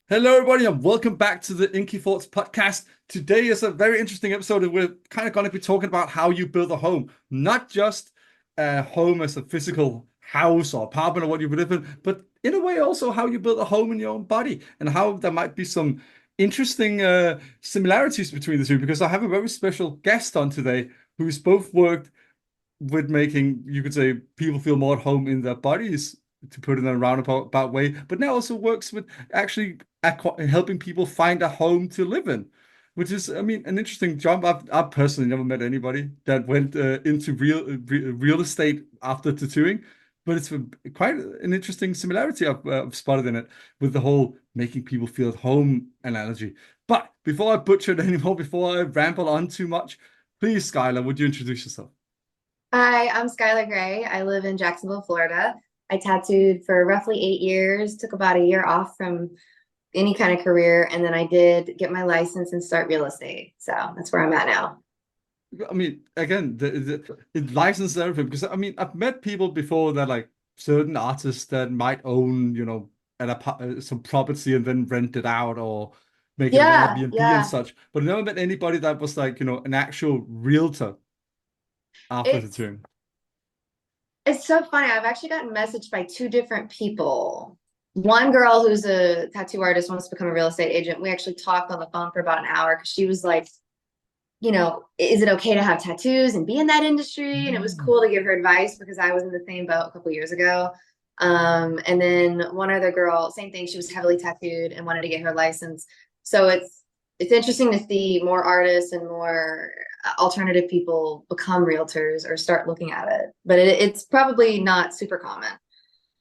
Hello, everybody, and welcome back to the Inky Thoughts podcast. Today is a very interesting episode, and we're kind of going to be talking about how you build a home, not just a home as a physical house or apartment or what you live in, but in a way also how you build a home in your own body and how there might be some interesting similarities between the two. Because I have a very special guest on today who's both worked with making, you could say, people feel more at home in their bodies, to put it in a roundabout way, but now also works with actually helping people find a home to live in, which is, I mean, an interesting job. I've personally never met anybody that went into real estate after tattooing, but it's quite an interesting similarity I've spotted in it with the whole making people feel at home analogy. But before I butcher it anymore, before I ramble on too much, please, Skylar, would you introduce yourself? Hi, I'm Skylar Grey. I live in Jacksonville, Florida. I tattooed for roughly 8 years, took about a year off from any kind of career, and then I did get my license and start real estate. So that's where I'm at now. I mean, again, the license and everything, because I mean, I've met people before that like certain artists that might own, some property and then rent it out or make it an Yeah, Airbnb and yeah. such. But I never met anybody that was like, an actual realtor after It's tattooing. it's so funny. I've actually gotten messaged by two different people. One girl who's a tattoo artist wants to become a real estate agent. We actually talked on the phone for about an hour because she was like, is it okay to have tattoos and be in that industry? And it was Mm. cool to give her advice because I was in the same boat a couple years ago. And then one other girl, same thing, she was heavily tattooed and wanted to get her license. So it's interesting to see more artists and more alternative people become realtors or start looking at it. But it's probably not super common.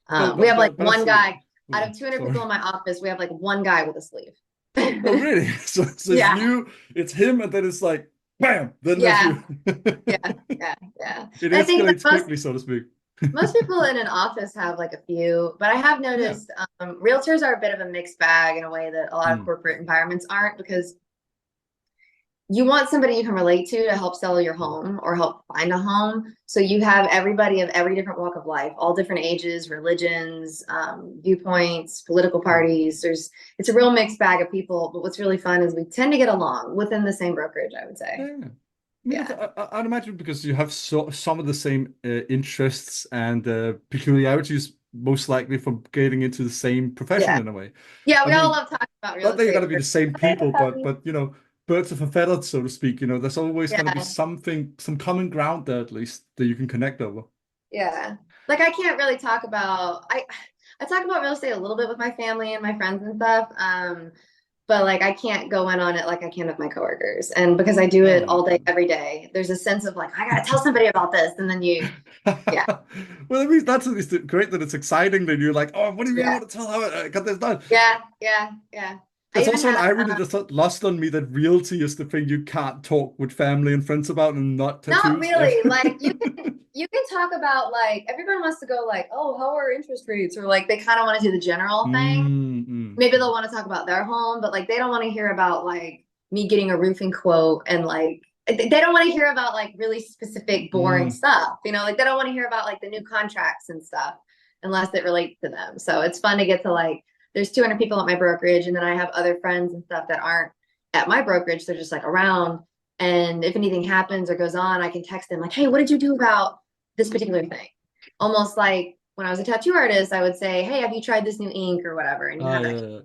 But We but have like but one that's guy out oh, of 200 sorry. people in my office. We have like one guy with a sleeve. Oh, really? So it's Yeah, you, it's him, and then it's like, bam, then there's yeah, you. yeah, yeah, yeah. It And I think that escalates most quickly, so to speak. most people in an office have like a few, but I have Yeah. noticed realtors are a bit of a mixed bag in a way that a lot of Mm. corporate environments aren't because you want somebody you can relate to help sell your home or help find a home. So you have everybody of every different walk of life, all different ages, religions, viewpoints, political Mm. parties. It's a real mixed bag of people. But what's really fun is we tend to get along within the same brokerage, I would say. Yeah. I mean, Yeah. I'd imagine because you have some of the same interests and peculiarities, most likely from getting into the same profession Yeah. in a way. Yeah. I We all mean, love talking about real not that you got estate. to be the same people, but birds of a feather, so to speak. There's always going to be Yeah. something, some common ground there at least that you can connect over. Yeah. Like I can't really talk about I talk about real estate a little bit with my family and my friends and stuff. But like I can't go in on it like I can with my coworkers. And because I do No, it no, all day, every day, there's a sense of like, I gotta tell somebody about this. And then yeah, well, at least that's at least great that it's exciting that you're like, oh, what do you really yeah, want to tell how I got this done? yeah, yeah, yeah. I There's even also an had irony that's not lost on me that realty is the thing you can't talk with family and friends about and not not tattoos. really like you can talk about like everyone wants to go like, oh, how are interest rates? Or like they kind of want to do the general thing. Mm, mm, Maybe mm, they'll want to talk about their home, but like they don't want to hear about like me getting a roofing quote and like they don't want to hear about like really specific boring mm. stuff. Like they don't want to hear about like the new contracts and stuff unless it relates to them. So it's fun to get to like there's 200 people at my brokerage and then I have other friends and stuff that aren't at my brokerage. They're just like around and if anything happens or goes on, I can text them like, "Hey, what did you do about this particular thing?" Almost like when I was a tattoo artist, I would say, "Hey, have you tried this new ink or whatever?" And you Ah, have yeah, that. yeah.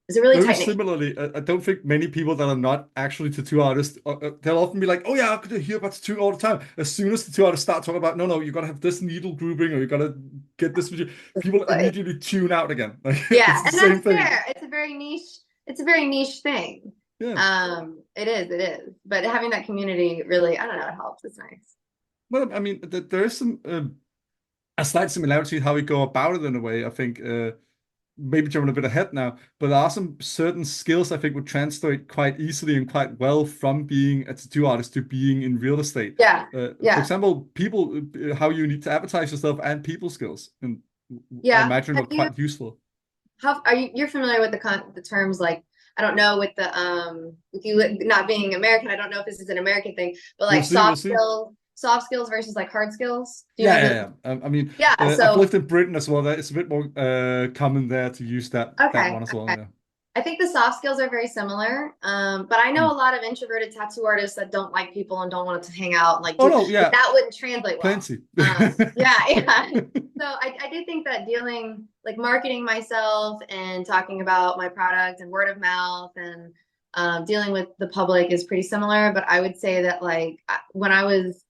It's a really Very tight knit. similarly, I don't think many people that are not actually tattoo artists, they'll often be like, "Oh yeah, I could hear about tattoo all the time." As soon as tattoo artists start talking about, no, you gotta have this needle grouping or you gotta get this, people Like, immediately tune out again. Like yeah, it's the and same that's thing. fair. It's a very niche. It's a very niche thing. Yeah. It is. It is. But having that community really, I don't know, it helps. It's nice. Well, I mean, there is some a slight similarity in how we go about it in a way. I think maybe jumping a bit ahead now, but there are some certain skills I think would translate quite easily and quite well from being a tattoo artist to being in real estate. Yeah. For Yeah. example, people, how you need to advertise yourself and people skills, and I Yeah. imagine were Have you? quite useful. How are you? You're familiar with the terms like I don't know with you not being American. I don't know if this is an American thing, but We'll like see. We'll see. soft skills versus like hard skills. Do you know Yeah, what I yeah, mean? yeah. I mean, Yeah. I've So lived in Britain as well. That it's a bit more common there to use that okay. one as well. Okay. Yeah. I think the soft skills are very similar. But I know Mm. a lot of introverted tattoo artists that don't like people and don't want to hang out and like Oh do no, like yeah, that wouldn't translate well. plenty. Yeah, yeah. So I do think that dealing like marketing myself and talking about my product and word of mouth and dealing with the public is pretty similar. But I would say that like when I was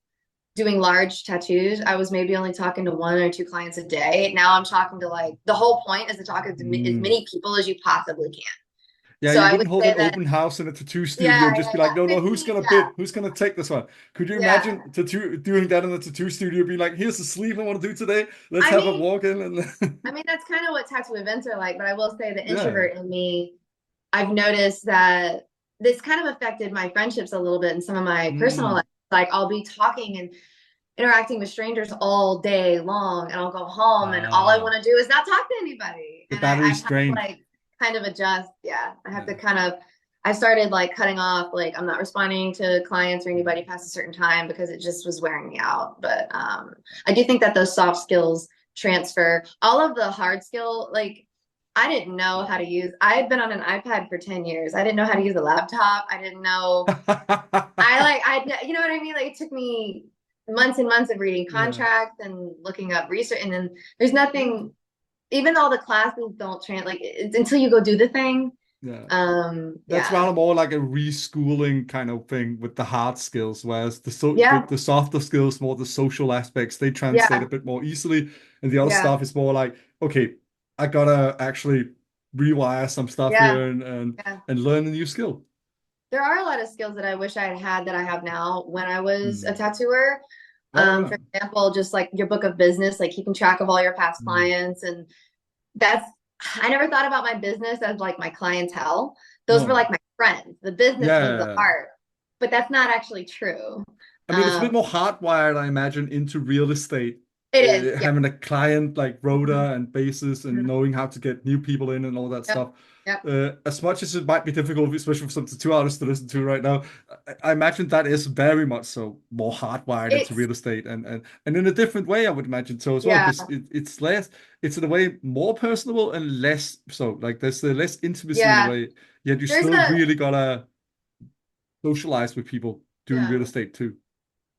doing large tattoos, I was maybe only talking to one or two clients a day. Now I'm talking to like the whole point is to talk to as Mm. many people as you possibly can. Yeah, So you I would wouldn't hold say an that, open house in a tattoo studio yeah, and just be like, no, no, who's 15, gonna yeah, bid? Who's gonna take this one? Could you yeah. imagine doing that in the tattoo studio, being like, here's the sleeve I want to do today. Let's I have a mean, walk in and that's kind of what tattoo events are like. But I will say the yeah. introvert in me, I've noticed that this kind of affected my friendships a little bit in some of my personal Mm. life. Like I'll be talking and interacting with strangers all day long, and I'll go home and all I Ah, want to do is not talk to anybody. the And I battery's have to drained. like kind of adjust. Yeah, I have to Yeah. kind of. I started like cutting off, like I'm not responding to clients or anybody Mm. past a certain time because it just was wearing me out. But I do think that those soft skills transfer. All of the hard skill, like I didn't know how to use. I had been on an iPad for 10 years. I didn't know how to use a laptop. I didn't know. You know what I mean? Like it took me months and months of reading Yeah. contracts and looking up research, and then there's nothing. Even all the classes don't like it's until you go do the thing. Yeah. That's Yeah, rather more like a reschooling kind of thing with the hard skills, whereas yeah, the softer skills, more the social aspects, they translate a yeah, bit more easily. And the other yeah, stuff is more like, okay, I gotta actually rewire some stuff yeah, here yeah. and learn a new skill. There are a lot of skills that I wish I had had that I have now when I was a Mm. tattooer. Oh yeah. For example, just like your book of business, like keeping track of all your past Mm. clients. And that's, I never thought about my business as like my clientele. Those were No. like my friends. The business was the Yeah. art, but that's not actually true. I mean, it's a Um, bit more hardwired, I imagine, into real estate, it is. Yeah. having a client like Mhm. rota and basis and Mhm. knowing how to get new people in and all that Yep. stuff. Yep. As much as it might be difficult, especially for some tattoo artists to listen to right now, I imagine that is very much so more hardwired into It's, real estate and in a different way, I would imagine so as well, yeah. because it's less, it's in a way more personable and less so. Like there's less intimacy in a Yeah. way, yet you There's still a, really gotta socialize with people doing real yeah. estate too,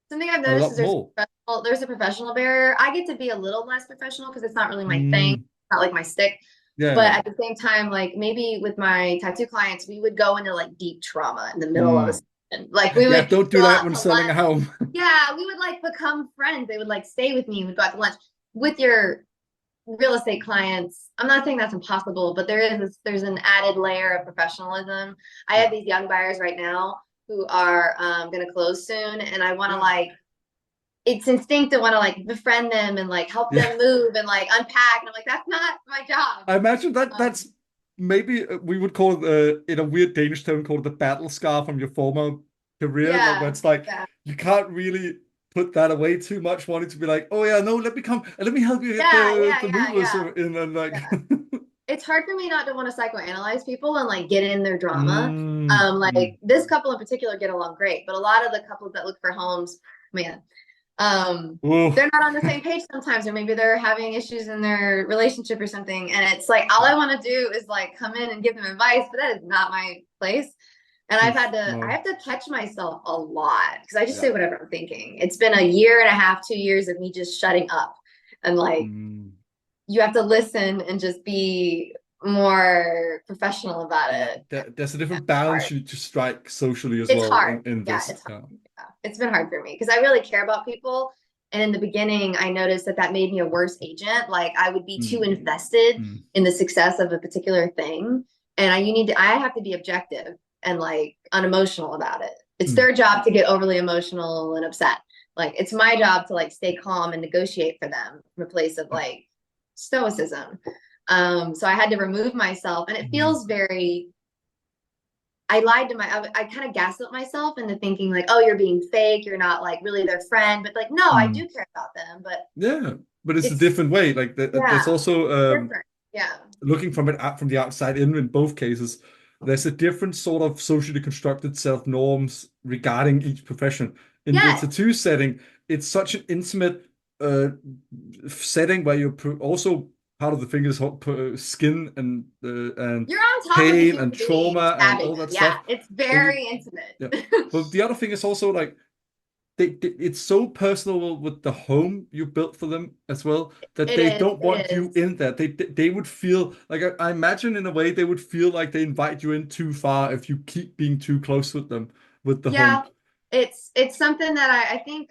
Something I've and a noticed is lot more. there's a professional barrier. I get to be a little less professional because it's not really my thing, Mm, it's not like my stick. But yeah. at the same time, like maybe with my tattoo clients, we would go into like deep trauma in the middle of a Mm. session. Like we Yeah, would don't do go that out when to selling a lunch. home. Yeah, we would like become friends. They would like stay with me. We'd go out to lunch with your real estate clients. I'm not saying that's impossible, but there's an added layer of professionalism. I have Yeah. these young buyers right now who are going to close soon, and I want to Yeah. like it's instinct to want to like befriend them and like help Yeah. them move and like unpack. And I'm like, that's not my job. I imagine that Um, that's maybe we would call it in a weird Danish term called the battle scar from your former career. Like where yeah, it's like yeah, you can't really put that away too much, wanting to be like, oh yeah, no, let me help you get yeah, yeah, the yeah, movers yeah, in and like yeah. It's hard for me not to want to psychoanalyze people and like get in their drama. mm. Like this couple in particular get along great, but a lot of the couples that look for homes, man, Oh, they're not on the same page sometimes, or maybe they're having issues in their relationship or something. And it's like all I want to do is like come in and give them advice, but that is not my place. And I no, have to catch myself a lot because I just say yeah. whatever I'm thinking. It's been a year and a half, 2 years of me just shutting up and like Mm. you have to listen and just be more professional about Yeah, it. there's a Yeah, different it's balance hard. you need to strike socially as It's well hard. in Yeah, this. it's hard. Yeah. Yeah. It's been hard for me because I really care about people. And in the beginning, I noticed that that made me a worse agent. Like I would be too Mm. invested Mm. in the success of a particular thing. And I have to be objective and like unemotional about it. It's Mm. their job to get overly emotional and upset. Like it's my job to like stay calm and negotiate for them from a place of Yeah. like stoicism. So I had to remove myself, and it Mm. feels very. I lied to I kind of gaslit myself into thinking like, oh, you're being fake. You're not like really their friend, but like, no, I Mm. do care about them, but Yeah, but it's a it's different way. Like there's yeah, also different. Yeah, looking from it from the outside in both cases, there's a different sort of socially constructed self norms regarding each profession. In the yes, tattoo setting, it's such an intimate uh, setting where you're also how do the fingers skin and You're on top of a pain human and being trauma and stabbing all them. that Yeah, stuff. it's But you, very intimate. yeah. But the other thing is also like it's so personal with the home you built for them as well that It they is. don't want It you is. in there. They would feel like I imagine in a way they would feel like they invite you in too far if you keep being too close with them with the home. Yeah, it's something that I think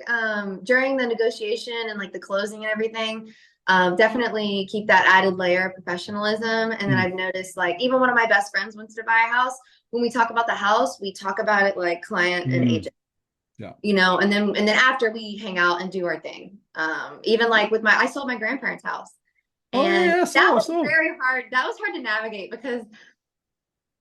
during the negotiation and like the closing and everything, definitely keep that added layer of professionalism. And then Mm, I've noticed like even one of my best friends wants to buy a house. When we talk about the house, we talk about it like client and mm, agent, yeah. and then after we hang out and do our thing. Even like with I sold my grandparents' house. Oh yeah, And yeah. that So was so. very hard. That was hard to navigate because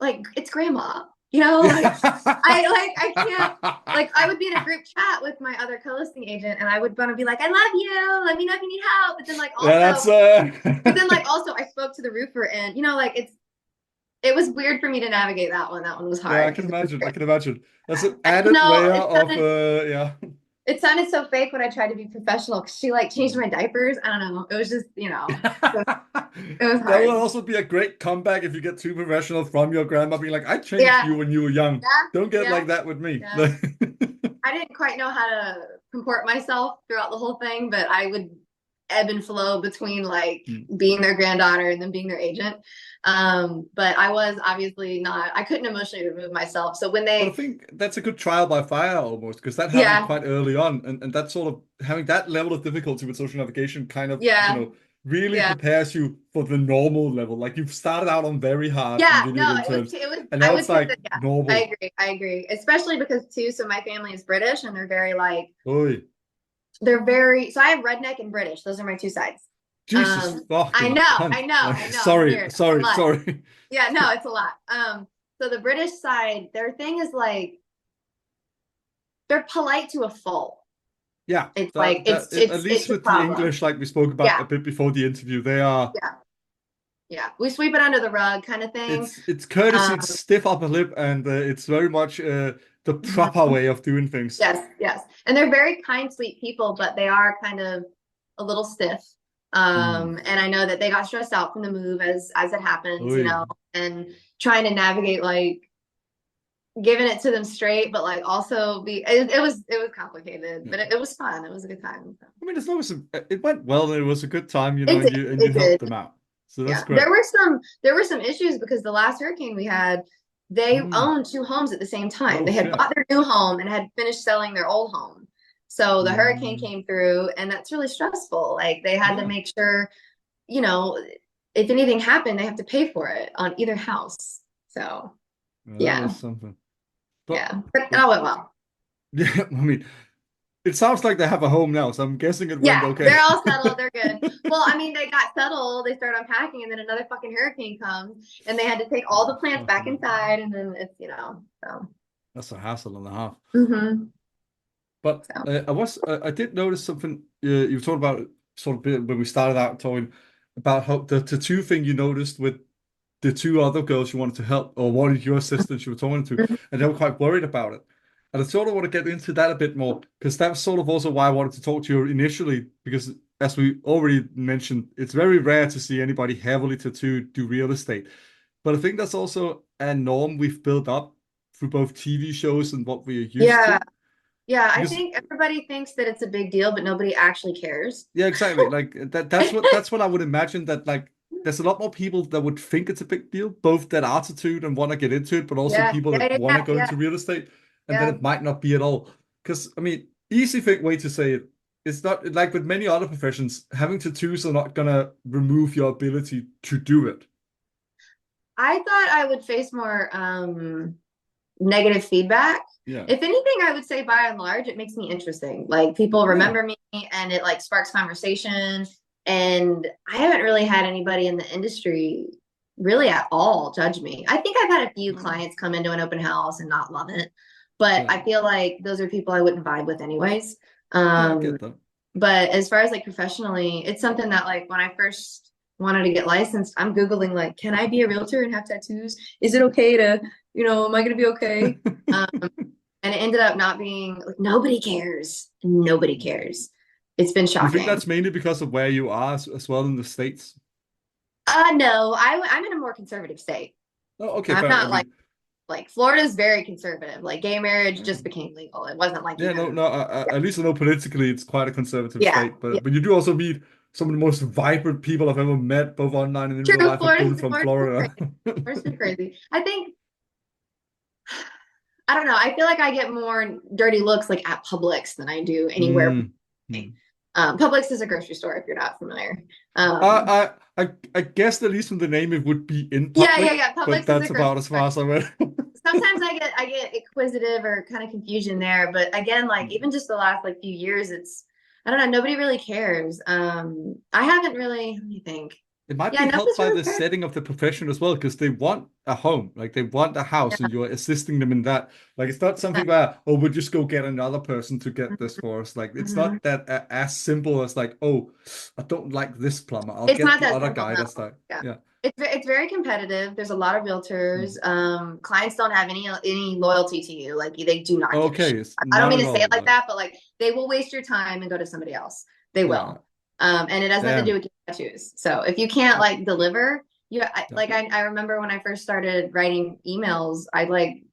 like it's grandma, you know, like Yeah. I can't like I would be in a group chat with my other co-listing agent and I would want to be like, I love you, let me know if you need help. Yeah, that's But then like also I spoke to the roofer and like it was weird for me to navigate that one. That one was yeah, I hard can because it was imagine. I very, can imagine. That's an I don't added know, layer of yeah. it sounded so fake when I tried to be professional because she like changed my diapers. I don't know. It was just, it was That will hard. also be a great comeback if you get too professional from your grandma being like, I changed Yeah, you when you were young. yeah, Don't get yeah, like that with me. yeah. I didn't quite know how to comport myself throughout the whole thing, but I would ebb and flow between like Mm. being their granddaughter and then being their agent. But I was obviously not, I couldn't emotionally remove myself. So when But I they, think that's a good trial by fire almost, because that happened yeah, quite early on. And that sort of having that level of difficulty with social navigation kind of, yeah, really yeah, prepares you for the normal level. Like you've started out on very hard in yeah, video no, game terms, and I now would it's say like that, yeah, normal. I agree. Especially because too, so my family is British and they're very like, Oi, so I have redneck and British. Those are my two sides. Jesus I fucking know, cunt. I know. I'm Sorry, weird. I'm a sorry, mutt. sorry. Yeah, no, it's a lot. So the British side, their thing is like they're polite to a fault. Yeah, It's like that at least it's a with the problem. English, like we spoke about Yeah, a bit before the interview, they are. yeah, yeah. We sweep it under the rug, kind of thing. It's courtesy, Um, it's stiff upper lip, and it's very much the proper way of doing things. yes, yes. And they're very kind, sweet people, but they are kind of a little stiff. Mm. And I know that they got stressed out from the move as it happens, Oi. and trying to navigate like giving it to them straight, but like also it was complicated, Yeah. but it was fun. It was a good time. I mean, as long as it went well, and it was a good time, It and did. you It helped did. them out, so that's Yeah. great. There were some issues because the last hurricane we had, they Mm. owned two homes at the same time. Oh They had shit. bought their new home and had finished selling their old home. So the hurricane Mm. came through and that's really stressful. Like they had to Yeah. make sure, you know, if anything happened, they have to pay for it on either house. So That yeah, is something. But yeah. But it but all went well. yeah, I mean, it sounds like they have a home now, so I'm guessing it went Yeah, okay. they're all settled. They're good. Well, I mean, they got settled. They started unpacking, and then another fucking hurricane comes, and they had to take all the Oh, plants back fucking, inside, and then so. that's a hassle and a half. Mm-hmm. But So I did notice something you talked about sort of when we started out talking about how the tattoo thing you noticed with the two other girls you wanted to help, or one of your assistants you were talking to, mhm. and they were quite worried about it. And I sort of want to get into that a bit more because that's sort of also why I wanted to talk to you initially, because as we already mentioned, it's very rare to see anybody heavily tattooed do real estate. But I think that's also a norm we've built up through both TV shows and what we are used Yeah, to. yeah. I Because think everybody thinks that it's a big deal, but nobody actually cares. yeah, exactly. Like that's what I would imagine that like there's a lot more people that would think it's a big deal, both that are tattooed and want to get into it, but also Yeah, people yeah, that yeah, want to yeah, go yeah, into real estate, and then yeah. it might not be at all. Because I mean, easy think way to say it. It's not like with many other professions, having tattoos are not gonna remove your ability to do it. I thought I would face more negative feedback. Yeah. If anything, I would say by and large, it makes me interesting. Like people Yeah. remember me and it like sparks conversation. And I haven't really had anybody in the industry really at all judge me. I think I've had a few No. clients come into an open house and not love it, but Yeah. I feel like those are people I wouldn't vibe with anyways. Yeah, I Um, get that. but as far as like professionally, it's something that like when I first wanted to get licensed, I'm Googling like, can I be a realtor and have tattoos? Is it okay to, am I going to be okay? Um, and it ended up not being like nobody cares. Nobody cares. It's been Do you think shocking. that's mainly because of where you are as well in the States? No, I'm in a more conservative state. Oh, okay, I'm fair. I not mean, like Florida's very conservative. Like gay marriage just became legal. It wasn't like yeah, no, even no. At least I know politically it's quite a conservative yeah, state, yeah. but you do also meet some of the most vibrant people I've ever met, both online and in real True, life, have been from Florida's Florida. crazy. Florida's been crazy. I think I don't know. I feel like I get more dirty looks like at Publix than I do anywhere. Mm. Mm. Publix is a grocery store if you're not familiar. Um, I guess at least from the name it would be in yeah, public, yeah. but Publix is a that's grocery about as store. far as I went. Sometimes I get inquisitive or kind of confusion there, but again, like even just the last like few years, it's I don't know, nobody really cares. I haven't really, let me think. It might Yeah, be helped nobody's by really the cared. setting of the profession as well, because they want a home, like they want a house, Yeah, and you're assisting them in that. Like it's not something where, oh, we'll just go get another person to get this for us. Like it's mhm. not that as simple as like, oh, I don't like this plumber. I'll It's get not the that other simple, guy no. that's like, Yeah. yeah. It's very competitive. There's a lot of realtors. Mm. Clients don't have any loyalty to you. Like they do not give a shit. Okay, it's I don't not mean at to say it all. like Like, that, but like they will waste your time and go to somebody else. They yeah, will. And it has nothing to do damn. with your tattoos. So if you can't Oh, like deliver, yeah. like I remember when I first started writing emails, I like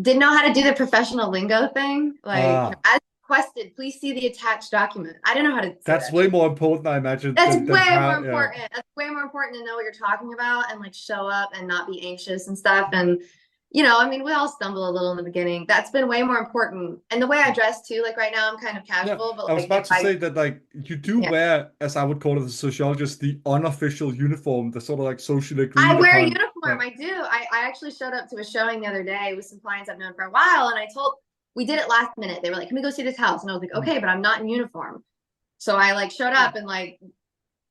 didn't know how to do the professional lingo thing. Like, Ah, as requested, please see the attached document. I didn't know how to say that's that way shit. more important, I imagine, That's than way more how. Yeah. important. That's way more important to know what you're talking about and like show up and not be anxious and stuff. And I mean, we all stumble a little in the beginning. That's been way more important. And the way I dress too, like right now, I'm kind of Yeah, casual, but I was like if about to I, say that like you do yeah, wear, as I would call it as a sociologist, the unofficial uniform, the sort of like socially I agreed wear a upon. uniform. Like, I do. I actually showed up to a showing the other day with some clients I've known for a while, and we did it last minute. They were like, "Can we go see this house?" And I was like, mm, "Okay, but I'm not in uniform." So I like showed yeah. up in like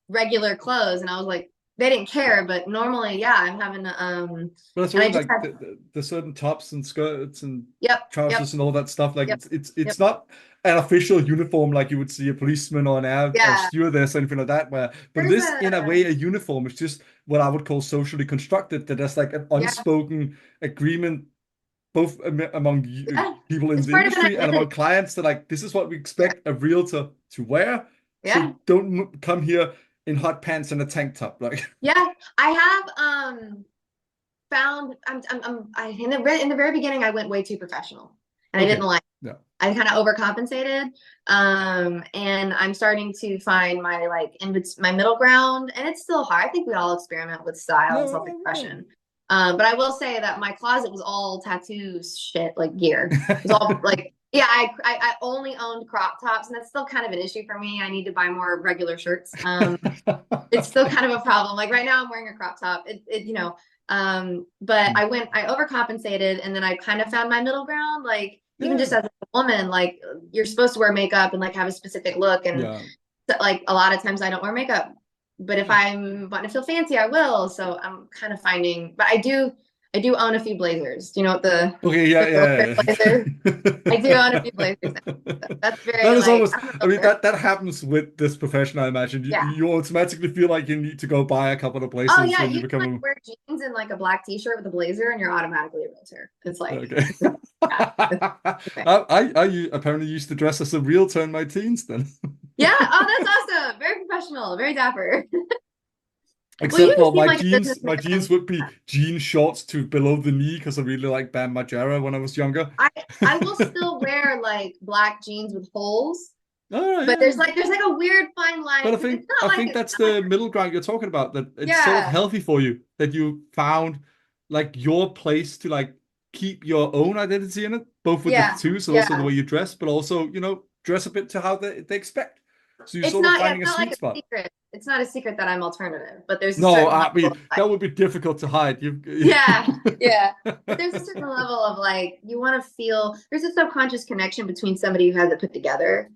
regular clothes, and I was like, they didn't care, but normally, yeah, I'm having But that's and what I I mean, just like had, the certain tops and skirts and yep, yep, trousers and all that stuff. Like yep, it's yep, not an official uniform like you would see a policeman or an air or yeah. stewardess or anything like that. But it There's is in a a way a uniform. It's just what I would call socially constructed. That there's like an yeah, unspoken agreement both among yeah. people in It's the part of an industry and identity. among clients that like this is what we Yeah, expect a realtor to wear. So yeah, don't come here in hot pants and a tank top. Like, yeah. I have found in the very beginning I went way too professional and I didn't okay, like yeah, I kind of overcompensated. And I'm starting to find my like my middle ground, and it's still hard. I think we all experiment with style and self-expression. But I will say that my closet was all tattoos shit, like gear. It was all like, yeah, I only owned crop tops, and that's still kind of an issue for me. I need to buy more regular shirts. It's still kind of a problem. Like right now I'm wearing a crop top. But yeah. I overcompensated, and then I kind of found my middle ground. Like even just as a woman, like you're supposed to wear makeup and like have a specific look. And Yeah. like a lot of times I don't wear makeup, but if I'm wanting to feel fancy, I will. So I'm kind of finding, but I do own a few blazers. Do you know what Okay, the realtor yeah, blazer? I do own a yeah. few blazers. That's That very is like, almost, I'm a I mean, realtor. that happens with this profession, I imagine. You, Yeah. you automatically feel like you need to go buy a couple of Oh places yeah, when you you can become like wear jeans and like a black t-shirt with a blazer and you're automatically a realtor. It's like, okay. yeah, it's the thing. Apparently used to dress as a realtor in my teens then. Yeah. Oh, that's awesome. Very professional, very dapper. Well, Except you for seem like a my jeans businessman. would be jean shorts to below the knee because I really like Bam Margera when I was younger. I I will still wear like black jeans with holes, Oh but yeah. there's like a weird fine line But because I think that's it's not like the middle ground you're talking about, that it's sort of yeah, healthy for you that you found like your place to like keep your own identity in it, both with the yeah, tattoos and also the yeah. way you dress, but also, dress a bit to how they expect. So you're sort of It's finding a not like sweet a spot. secret. It's not a secret that I'm alternative, but there's a No, certain I level of mean like that would be difficult to hide. You yeah, yeah. But there's a certain level of like you want to feel there's a subconscious connection between somebody who has it put together.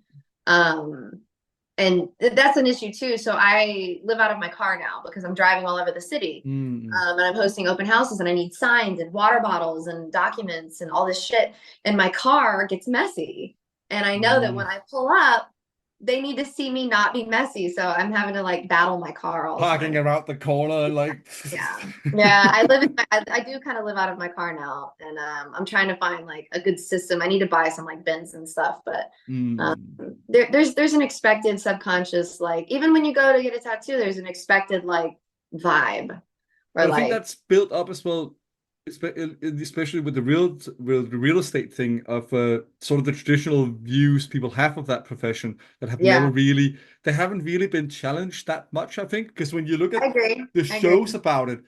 Um, and that's an issue too. So I live out of my car now because I'm driving all over the city. Mm, And I'm hosting open houses and I need signs and water bottles and documents and all this shit. And my car gets messy. And I know that when mm. I pull up, they need to see me not be messy. So I'm having to like battle my car all the Parking time. around the corner like Yeah. Yeah. I live in I do kind of live out of my car now. And I'm trying to find like a good system. I need to buy some like bins and stuff, but um, mm. there's an expected subconscious, like even when you go to get a tattoo, there's an expected like vibe. Or But I think like, that's built up as well, especially with the real estate thing of sort of the traditional views people have of that profession that have never yeah, really, they haven't really been challenged that much, I think. Because when you look I at agree. the I agree. shows about it,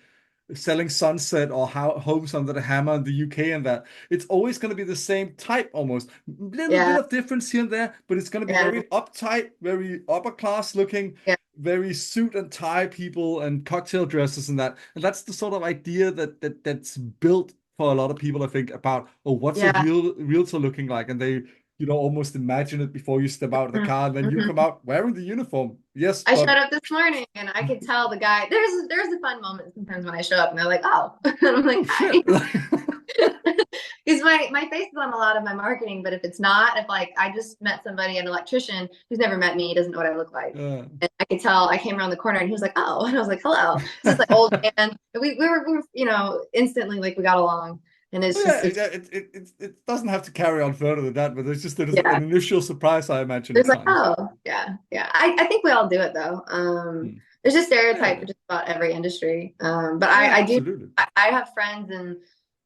selling Sunset or how Homes Under the Hammer in the UK and that, it's always going to be the same type almost. Little bit Yeah, of difference here and there, but it's going to be yeah, very uptight, very upper class looking, yeah, very suit and tie people and cocktail dresses and that. And that's the sort of idea that's built for a lot of people, I think, about, oh, what's a yeah. realtor looking like? And they, almost imagine it before you step out of the car, and then you Mhm. come out wearing the uniform. Yes, I showed but up this morning and I could tell the guy. There's a fun moment sometimes when I show up and they're like, "Oh," and I'm like, oh "Hi," shit. because my face is on a lot of my marketing. But if it's not, if like I just met somebody, an electrician who's never met me, he doesn't know what I look like, Uh, and I could tell. I came around the corner and he was like, "Oh," and I was like, "Hello." It's just like old man. And we were instantly like we got along, and Oh, it's yeah, just it's it doesn't have to carry on further than that, but there's just yeah. an initial surprise, I imagine, There's at like, times. oh, yeah, yeah. I think we all do it though. Hmm. There's a stereotype Yeah, for just about every industry. But yeah, I do, absolutely. I have friends in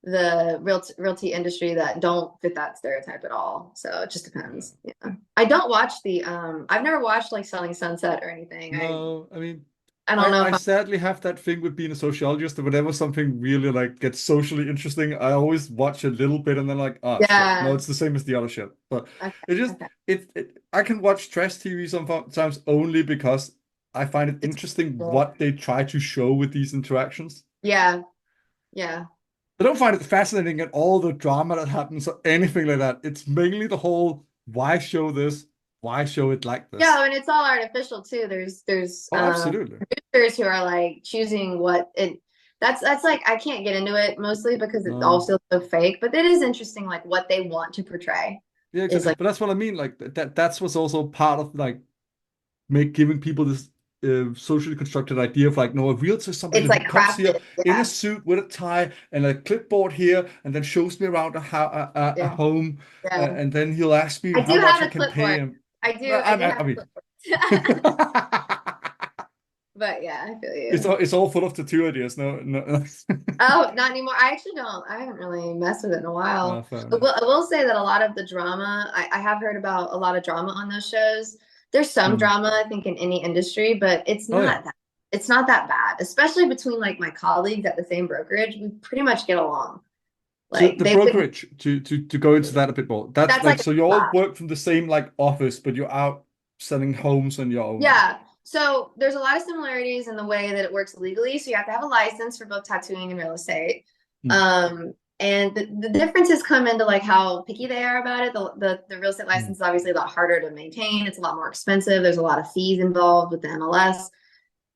the realty industry that don't fit that stereotype at all. So it just Yeah. depends. Yeah. I don't watch I've never watched like Selling Sunset or anything. No, I mean, I don't I, know if I sadly have that thing with being a sociologist that whenever something really like gets socially interesting, I always watch a little bit and then like, oh shit, no, yeah. it's the same as the other shit. But Okay. it just Okay. I can watch trash TV sometimes only because I find it It's interesting cool. what they try to show with these interactions. Yeah. Yeah. I don't find it fascinating at all the drama that happens or anything like that. It's mainly the whole why show this, why show it like this. Yeah, and it's all artificial too. There's Oh, absolutely. producers who are like choosing what it that's like I can't get into it mostly because it's all No. still so fake, but it is interesting like what they want to portray Yeah, is exactly. like But that's what I mean. Like that's what's also part of like giving people this socially constructed idea of like, no, a realtor is somebody it's who like comes here crafted. in a Yeah. suit with a tie and a clipboard here, and then shows me around a Yeah. home, Yeah. and then he'll ask me I how do much have I a can pay clipboard. him. I do I have a mean, clipboard. But yeah, I feel you. it's all full of tattoo ideas. No, no. Oh, not anymore. I actually don't. I haven't really messed with it in a while. Fair enough. I will say that a lot of the drama, I have heard about a lot of drama on those shows. There's some Mm. drama, I think, in any industry, but Oh yeah. it's not that bad, especially between like my colleagues at the same brokerage. We pretty much get along. So Like the they wouldn't, brokerage, to go into that a bit more. That's that's like, like a so you all splash. work from the same like office, but you're out selling homes on your own. Yeah. So there's a lot of similarities in the way that it works legally. So you have to have a license for both tattooing and real estate. Mm. And the differences come into like how picky they are about it. The real estate Mm. license is obviously a lot harder to maintain. It's a lot more expensive. There's a lot of fees involved with the MLS.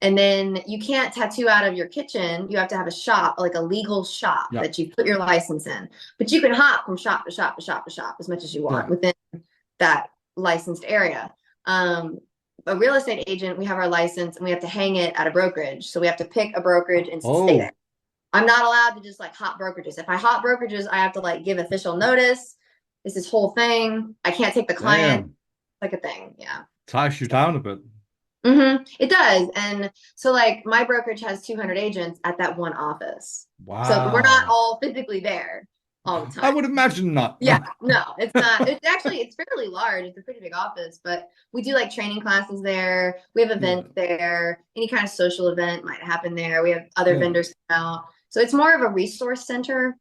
And then you can't tattoo out of your kitchen. You have to have a shop, like a legal shop Yeah. that you put your license in. But you can hop from shop to shop to shop to shop as much as you want Yeah. within that licensed area. A real estate agent, we have our license and we have to hang it at a brokerage. So we have to pick a brokerage and stay there. Oh, I'm not allowed to just like hop brokerages. If I hop brokerages, I have to like give official notice. It's this whole thing. I can't take the client, damn. like a thing. Yeah. Ties you down a bit. It does. And so like my brokerage has 200 agents at that one office. So we're not Wow. all physically there all the I time. would imagine not. Yeah, No. no, it's not. It's fairly large. It's a pretty big office, but we do like training classes there. We have Yeah. events there. Any kind of social event might happen there. We have other Yeah. vendors come out. So it's more of a resource center.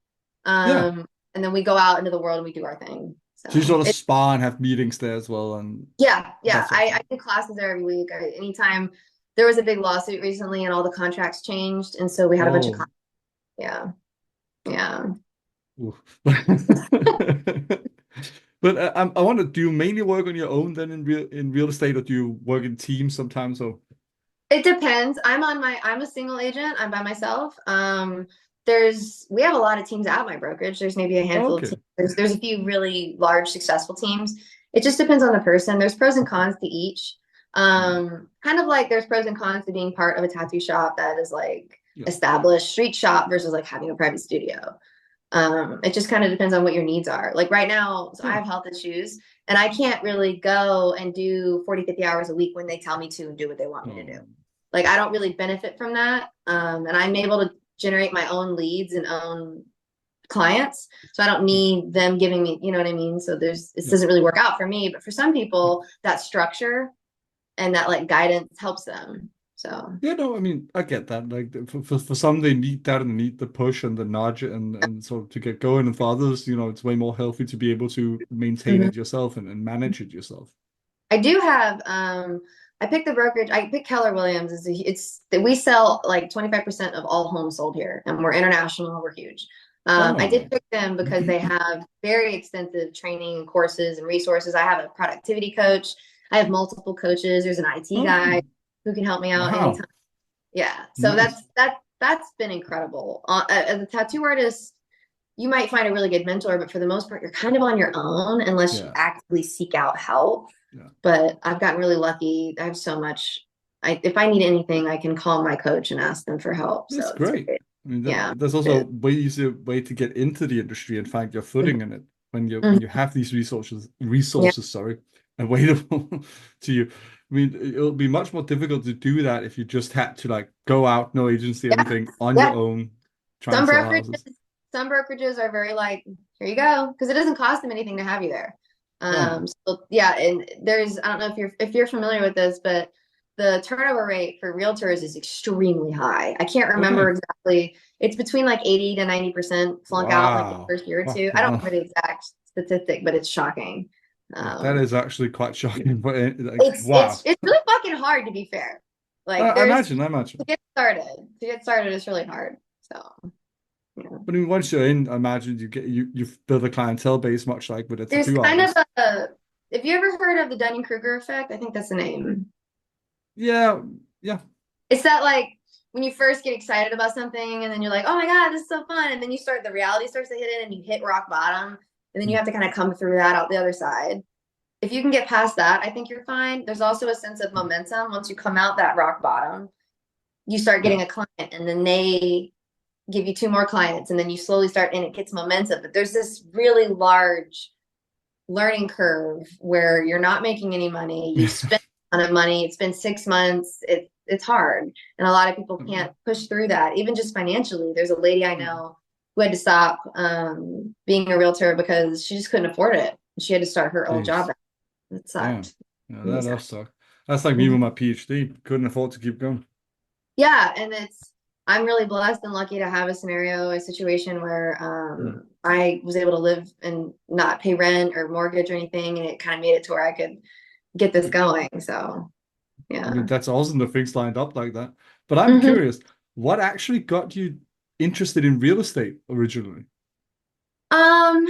Yeah. And then we go out into the world and we do our thing. So you So sort of it's spa and have meetings there as well and yeah, that yeah. sort of I thing. do classes there every week. Anytime there was a big lawsuit recently and all the contracts changed, and so we had a bunch of Oh. yeah, yeah. Oof. But I wonder, do you mainly work on your own then in real estate, or do you work in teams sometimes? Or It depends. I'm a single agent. I'm by myself. We have a lot of teams at my brokerage. There's maybe a handful of okay. teams. There's a few really large successful teams. It just depends on the person. There's pros and cons to each. Mm. Kind of like there's pros and cons to being part of a tattoo shop that is like Yeah. established street shop versus like having a private studio. It just kind of depends on what your needs are. Like right now, so I Yeah. have health issues and I can't really go and do 40, 50 hours a week when they tell me to and do what they want me to do. Oh. Like I don't really benefit from that. And I'm able to generate my own leads and own clients. So I don't need them giving me, you know what I mean? So this Yeah. doesn't really work out for me, but for some people, that structure and that like guidance helps them. So Yeah, no, I mean, I get that. Like for some, they need that and need the push and the nudge and sort of to get going. And for others, it's way more healthy to be able to maintain mhm. it yourself and manage it yourself. I do have I picked the brokerage. I picked Keller Williams. It's we sell like 25% of all homes sold here, and we're international. We're huge. I did Oh, pick them because they have very extensive training and courses and resources. I have a productivity coach. I have multiple coaches. There's an IT guy okay. who can help me out anytime. Wow. Yeah. So Nice. that's been incredible. As a tattoo artist, you might find a really good mentor, but for the most part, you're kind of on your own unless you Yeah. actively seek out help. Yeah. But I've gotten really lucky. I have so much. If I need anything, I can call my coach and ask them for help. That's So it's great. great. I mean, Yeah. there's also a It way easier way to get into the industry and find your is. footing in it Mhm. when you have these Yeah. resources, sorry, available to you. I mean, it'll be much more difficult to do that if you just had to like go out, no agency, Yeah. anything, on your Yeah. own, try and Some sell brokerages, houses. some brokerages are very like, here you go, because it doesn't cost them anything to have you there. Oh, So yeah, and I don't know if you're familiar with this, but the turnover rate for realtors is extremely high. I can't remember okay. exactly. It's between like 80 to 90% flunk out in like the Wow. first year or two. Fucking I don't hell. remember the exact statistic, but it's shocking. Yeah, that Um, is actually quite shocking, but like, it's wow. really fucking hard to be fair. Like I there's imagine, I imagine. to get started, it's really hard. So yeah. But I mean, once you're in, I imagine you've built a clientele base, much like with a There's tattoo kind of artist. a, have you ever heard of the Dunning-Kruger effect? I think that's the name. Yeah, yeah. It's that like when you first get excited about something and then you're like, oh my God, this is so fun. And then the reality starts to hit in and you hit rock bottom. And then you Mm. have to kind of come through that out the other side. If you can get past that, I think you're fine. There's also a sense of momentum. Once you come out that rock bottom, you start Yeah. getting a client and then they give you two more clients and then you slowly start and it gets momentum. But there's this really large learning curve where you're not making any money. You spend a ton of money. It's been 6 months. It's hard, and a lot of people can't push through that, even just financially. There's a lady I know who had to stop being a realtor because she just couldn't afford it. She had to start her old job Jeez. back. It Damn. sucked. Yeah, Really that does sucked. suck. That's like me with Mhm. my PhD. Couldn't afford to keep going. Yeah, and I'm really blessed and lucky to have a situation where Mm. I was able to live and not pay rent or mortgage or anything, and it kind of made it to where I could get this going. So I mean, yeah. that's awesome the things lined up like that. But I'm hmm curious, what actually got you interested in real estate originally? Um,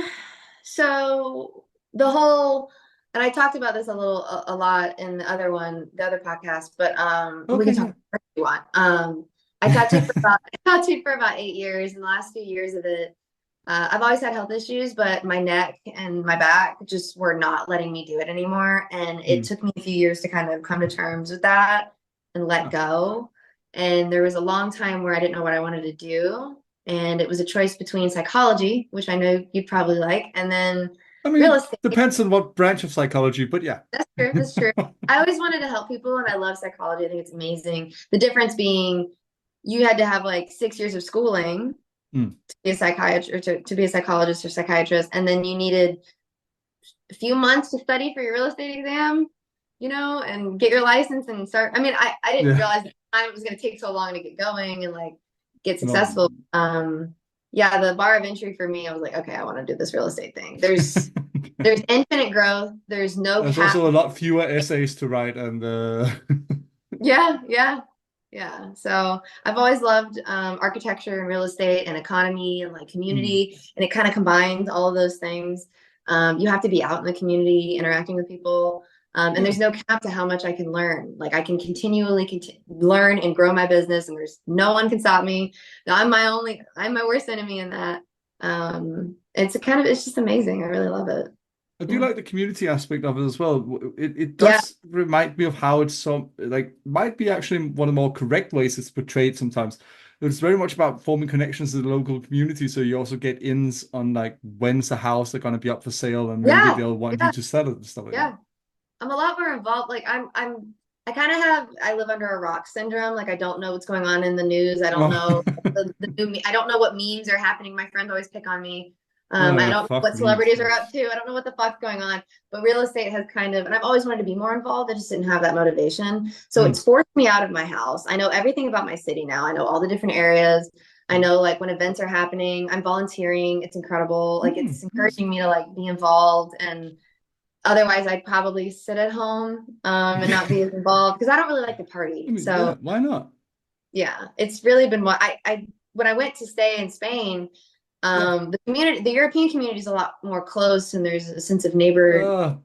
so the whole, and I talked about this a lot in the other podcast, but we Okay, can talk yeah. if you want. I tattooed for about 8 years, and the last few years of it, I've always had health issues, but my neck and my back just were not letting me do it anymore, and it Mm. took me a few years to kind of come to terms with that and let Ah, go. And there was a long time where I didn't know what I wanted to do. And it was a choice between psychology, which I know you'd probably like, and then I real mean, estate. depends on what branch of psychology, but yeah. That's true. That's true. I always wanted to help people and I love psychology. I think it's amazing. The difference being you had to have like 6 years of schooling Mm. to be a psychiatrist or to be a psychologist or psychiatrist, and then you needed a few months to study for your real estate exam, and get your license and start. I mean, I didn't Yeah. realize at the time it was going to take so long to get going and like get No. successful. Yeah, the bar of entry for me, I was like, okay, I want to do this real estate thing. There's infinite growth. There's no There's cap. also a lot fewer essays to write and Yeah, yeah, yeah. So I've always loved architecture and real estate and economy and like Mm. community, and it kind of combines all of those things. You have to be out in the community, interacting with people, and Yeah. there's no cap to how much I can learn. Like I can continually learn and grow my business, and there's no one can stop me. I'm my worst enemy in that. It's just amazing. I really love it. I do Yeah, like the community aspect of it as well. It yeah, does remind me of how it's some like might be actually one of the more correct ways it's portrayed sometimes. It's very much about forming connections to the local community, so you also get ins on like when's the house they're going to be up for sale, and maybe yeah, they'll want you yeah, to sell it and stuff like that. yeah. I'm a lot more involved. Like I'm I kind of I live under a rock syndrome. Like I don't know what's going on in the news. I don't Oh, know I don't know what memes are happening. My friends always pick on me. oh I yeah, don't know fuck what memes. celebrities are up to. I don't know what the fuck's going on. But real estate has kind of, and I've always wanted to be more involved. I just didn't have that motivation. So Mm, it's forced me out of my house. I know everything about my city now. I know all the different areas. I know like when events are happening, I'm volunteering. It's incredible. Like it's nice. encouraging me to like be involved, and otherwise I'd probably sit at home and not be as involved because I don't really like to I party. mean, So yeah, why not? yeah, it's really been what I when I went to stay in Spain, Yeah. the European community is a lot more close, and there's a sense of neighbor. Uh,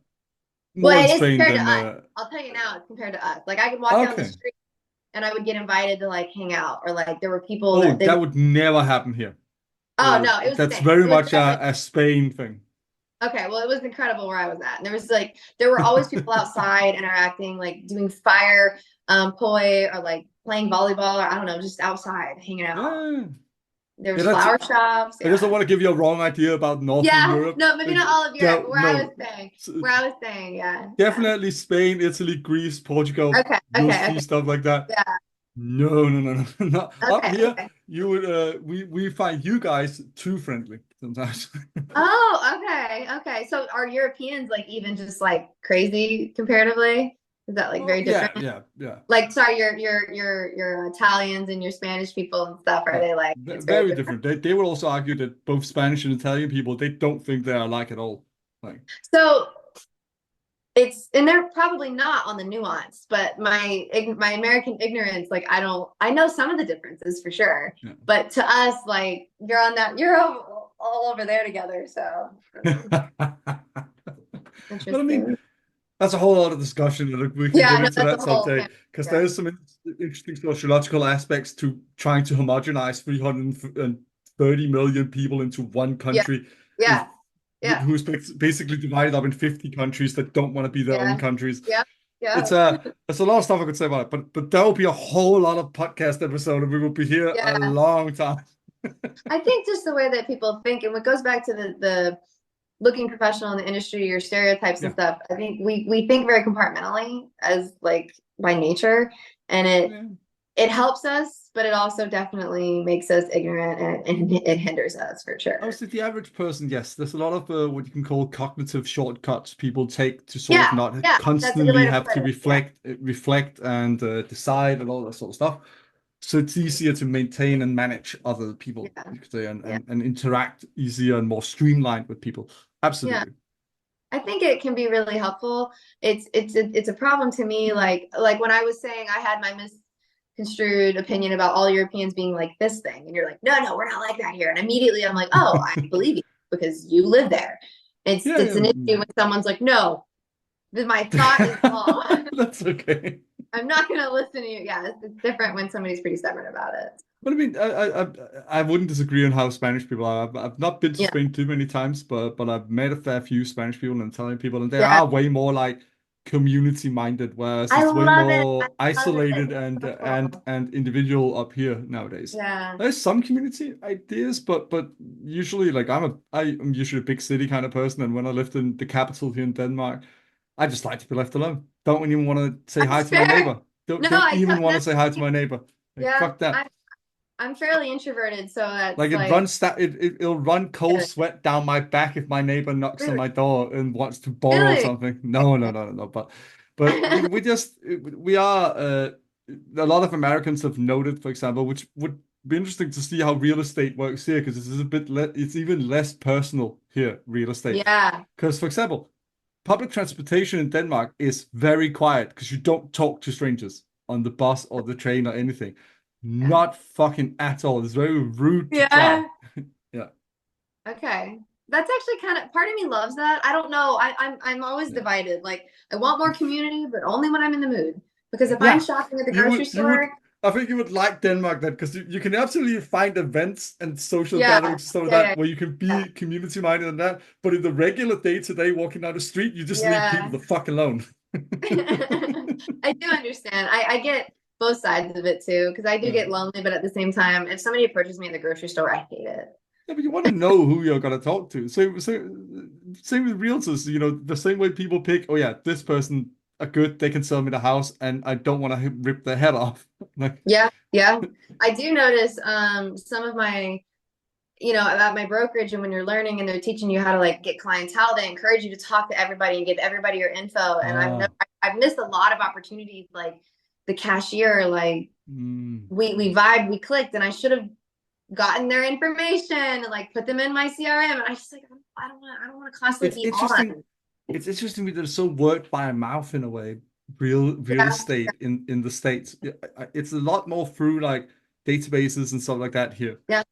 More Well, in it is Spain compared to than us. I'll tell you now, it's compared to us. Like I could walk down the okay. street and I would get invited to like hang out, or like there were people Oh, that they that would. would never happen here. Oh no, it was That's insane. very It was much definitely a Spain thing. okay. Well, it was incredible where I was at, and there were always people outside interacting, like doing fire poi or like playing volleyball, or I don't know, just outside hanging out. Yeah. There Yeah, was that's. flower shops. I just don't Yeah. want to give you a wrong idea about Northern Yeah. Europe. No, maybe not all of Europe, but Don't where I was no. staying. So, Where I was staying. Yeah. Yeah. definitely Spain, Italy, Greece, Portugal. Okay. You'll Okay. see Okay. stuff like that. Yeah. No, no, no, no, not up Okay. here. Okay. You would we find you guys too friendly sometimes. Oh, okay. Okay. So are Europeans like even just like crazy comparatively? Is that like Oh very yeah, different? yeah, yeah. Like, sorry, your Italians and your Spanish people and stuff, are No, they like it's very very different? different. They would also argue that both Spanish and Italian people, they don't think they are alike at all. Like, So it's and they're probably not on the nuance, but my American ignorance, like I know some of the differences for sure, yeah. but to us, like you're all over there together, so But I mean, interesting. that's a whole other discussion. That we can Yeah, get I know into that's that a whole someday thing. because Yeah, there's some interesting sociological aspects to trying to homogenize 330 million people into one yeah, country yeah, with yeah, who's basically divided up in 50 countries that don't want to be their own yeah, countries. yeah, yeah, It's a lot of stuff I could say about it, but there will be a whole lot of podcast episode and we will be here a yeah. long time. I think just the way that people think, and what goes back to the looking professional in the industry, your stereotypes and Yeah. stuff. I think we think very compartmentally as like by nature, and Yeah. it helps us, but it also definitely makes us ignorant, and it hinders us for sure. Obviously, the average person, yes, there's a lot of what you can call cognitive shortcuts people take to sort of Yeah, not yeah, that's a good constantly way to have put to it. Yeah, reflect and decide and all that sort of stuff. So it's easier to maintain and manage other people, yeah, you could say, yeah, and interact easier and more streamlined with people. yeah. Absolutely. I think it can be really helpful. It's a problem to me. Like when I was saying I had my misconstrued opinion about all Europeans being like this thing, and you're like, no, no, we're not like that here. And immediately I'm like, oh, I believe you because you live there. Yeah, It's an yeah. issue when someone's like, no, my thought is wrong. That's okay. I'm not gonna listen to you. Yeah, it's different when somebody's pretty stubborn about it. But I mean, I wouldn't disagree on how Spanish people are. I've not been to Yeah, Spain too many times, but I've met a fair few Spanish people and Italian people, and they yeah. are way more like community minded, whereas I it's way love it. I more love it. isolated It's and so cool. individual up here nowadays. Yeah. There's some community ideas, but usually like I'm usually a big city kind of person, and when I lived in the capital here in Denmark, I just like to be left alone. Don't even want to say hi That's to my fair. neighbor. Don't No, don't even want to that's say hi to my neighbor. Like yeah. fuck that. I'm fairly introverted, so Like that's it like runs that it'll run cold sweat down my back if my neighbor knocks on really, my door and wants to borrow really. something. No, no, no, no, no. But we just we are a lot of Americans have noted, for example, which would be interesting to see how real estate works here because this is a bit it's even less personal here, real estate. Yeah, Because for example, public transportation in Denmark is very quiet because you don't talk to strangers on the bus or the train or anything. yeah, Not fucking at all. It's very rude to try. yeah. Yeah, Okay, that's actually kind of part of me loves that. I don't know. I'm always yeah, divided. Like I want more community, but only when I'm in the mood. Because if I'm yeah. shopping at the You grocery would, you would. store, I think you would like Denmark then because you can absolutely find events and social yeah, gatherings, stuff like yeah, that, yeah, where you can yeah. be community minded and that. But in the regular day to day walking down the street, you just leave people Yeah. the fuck alone. I do understand. I get both sides of it too, because I do Yeah. get lonely, but at the same time, if somebody approaches me at the grocery store, I hate it. Yeah, but you want to know who you're gonna talk to. So same with realtors. You know, the same way people pick. Oh yeah, this person are good, they can sell me the house, and I don't want to rip their head off. Like, Yeah, yeah. I do notice some of my, about my brokerage, and when you're learning and they're teaching you how to like get clientele, they encourage you to talk to everybody and give everybody your info. And ah, I've missed a lot of opportunities, like the cashier, like mm. we vibed, we clicked, and I should have gotten their information and like put them in my CRM. And I just like I don't want to It's constantly be interesting. on. It's interesting that it's so word by mouth in a way. Real Yeah. estate in the States. It's a lot more through like databases and stuff like that here. Yeah.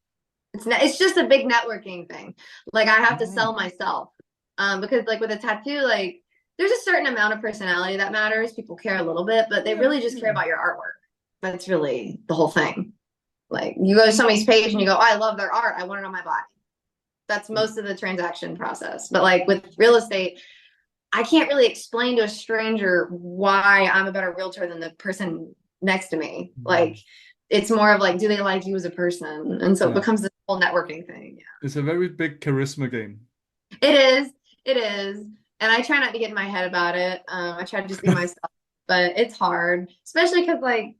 It's just a big networking thing. Like I have to Oh, sell myself. Because like with a tattoo, like there's a certain amount of personality that matters. People care a little bit, but they yeah, really just care yeah. about your artwork. That's really the whole thing. Like you go to somebody's page and you go, oh, I love their art. I want it on my body. That's most of the transaction process. But like with real estate, I can't really explain to a stranger why I'm a better realtor than the person next to me. Mm. Like it's more of like, do they like you as a person? And so it Yeah. becomes this whole networking thing. Yeah. It's a very big charisma game. It is. It is. And I try not to get in my head about it. I try to just be myself, but it's hard, especially because like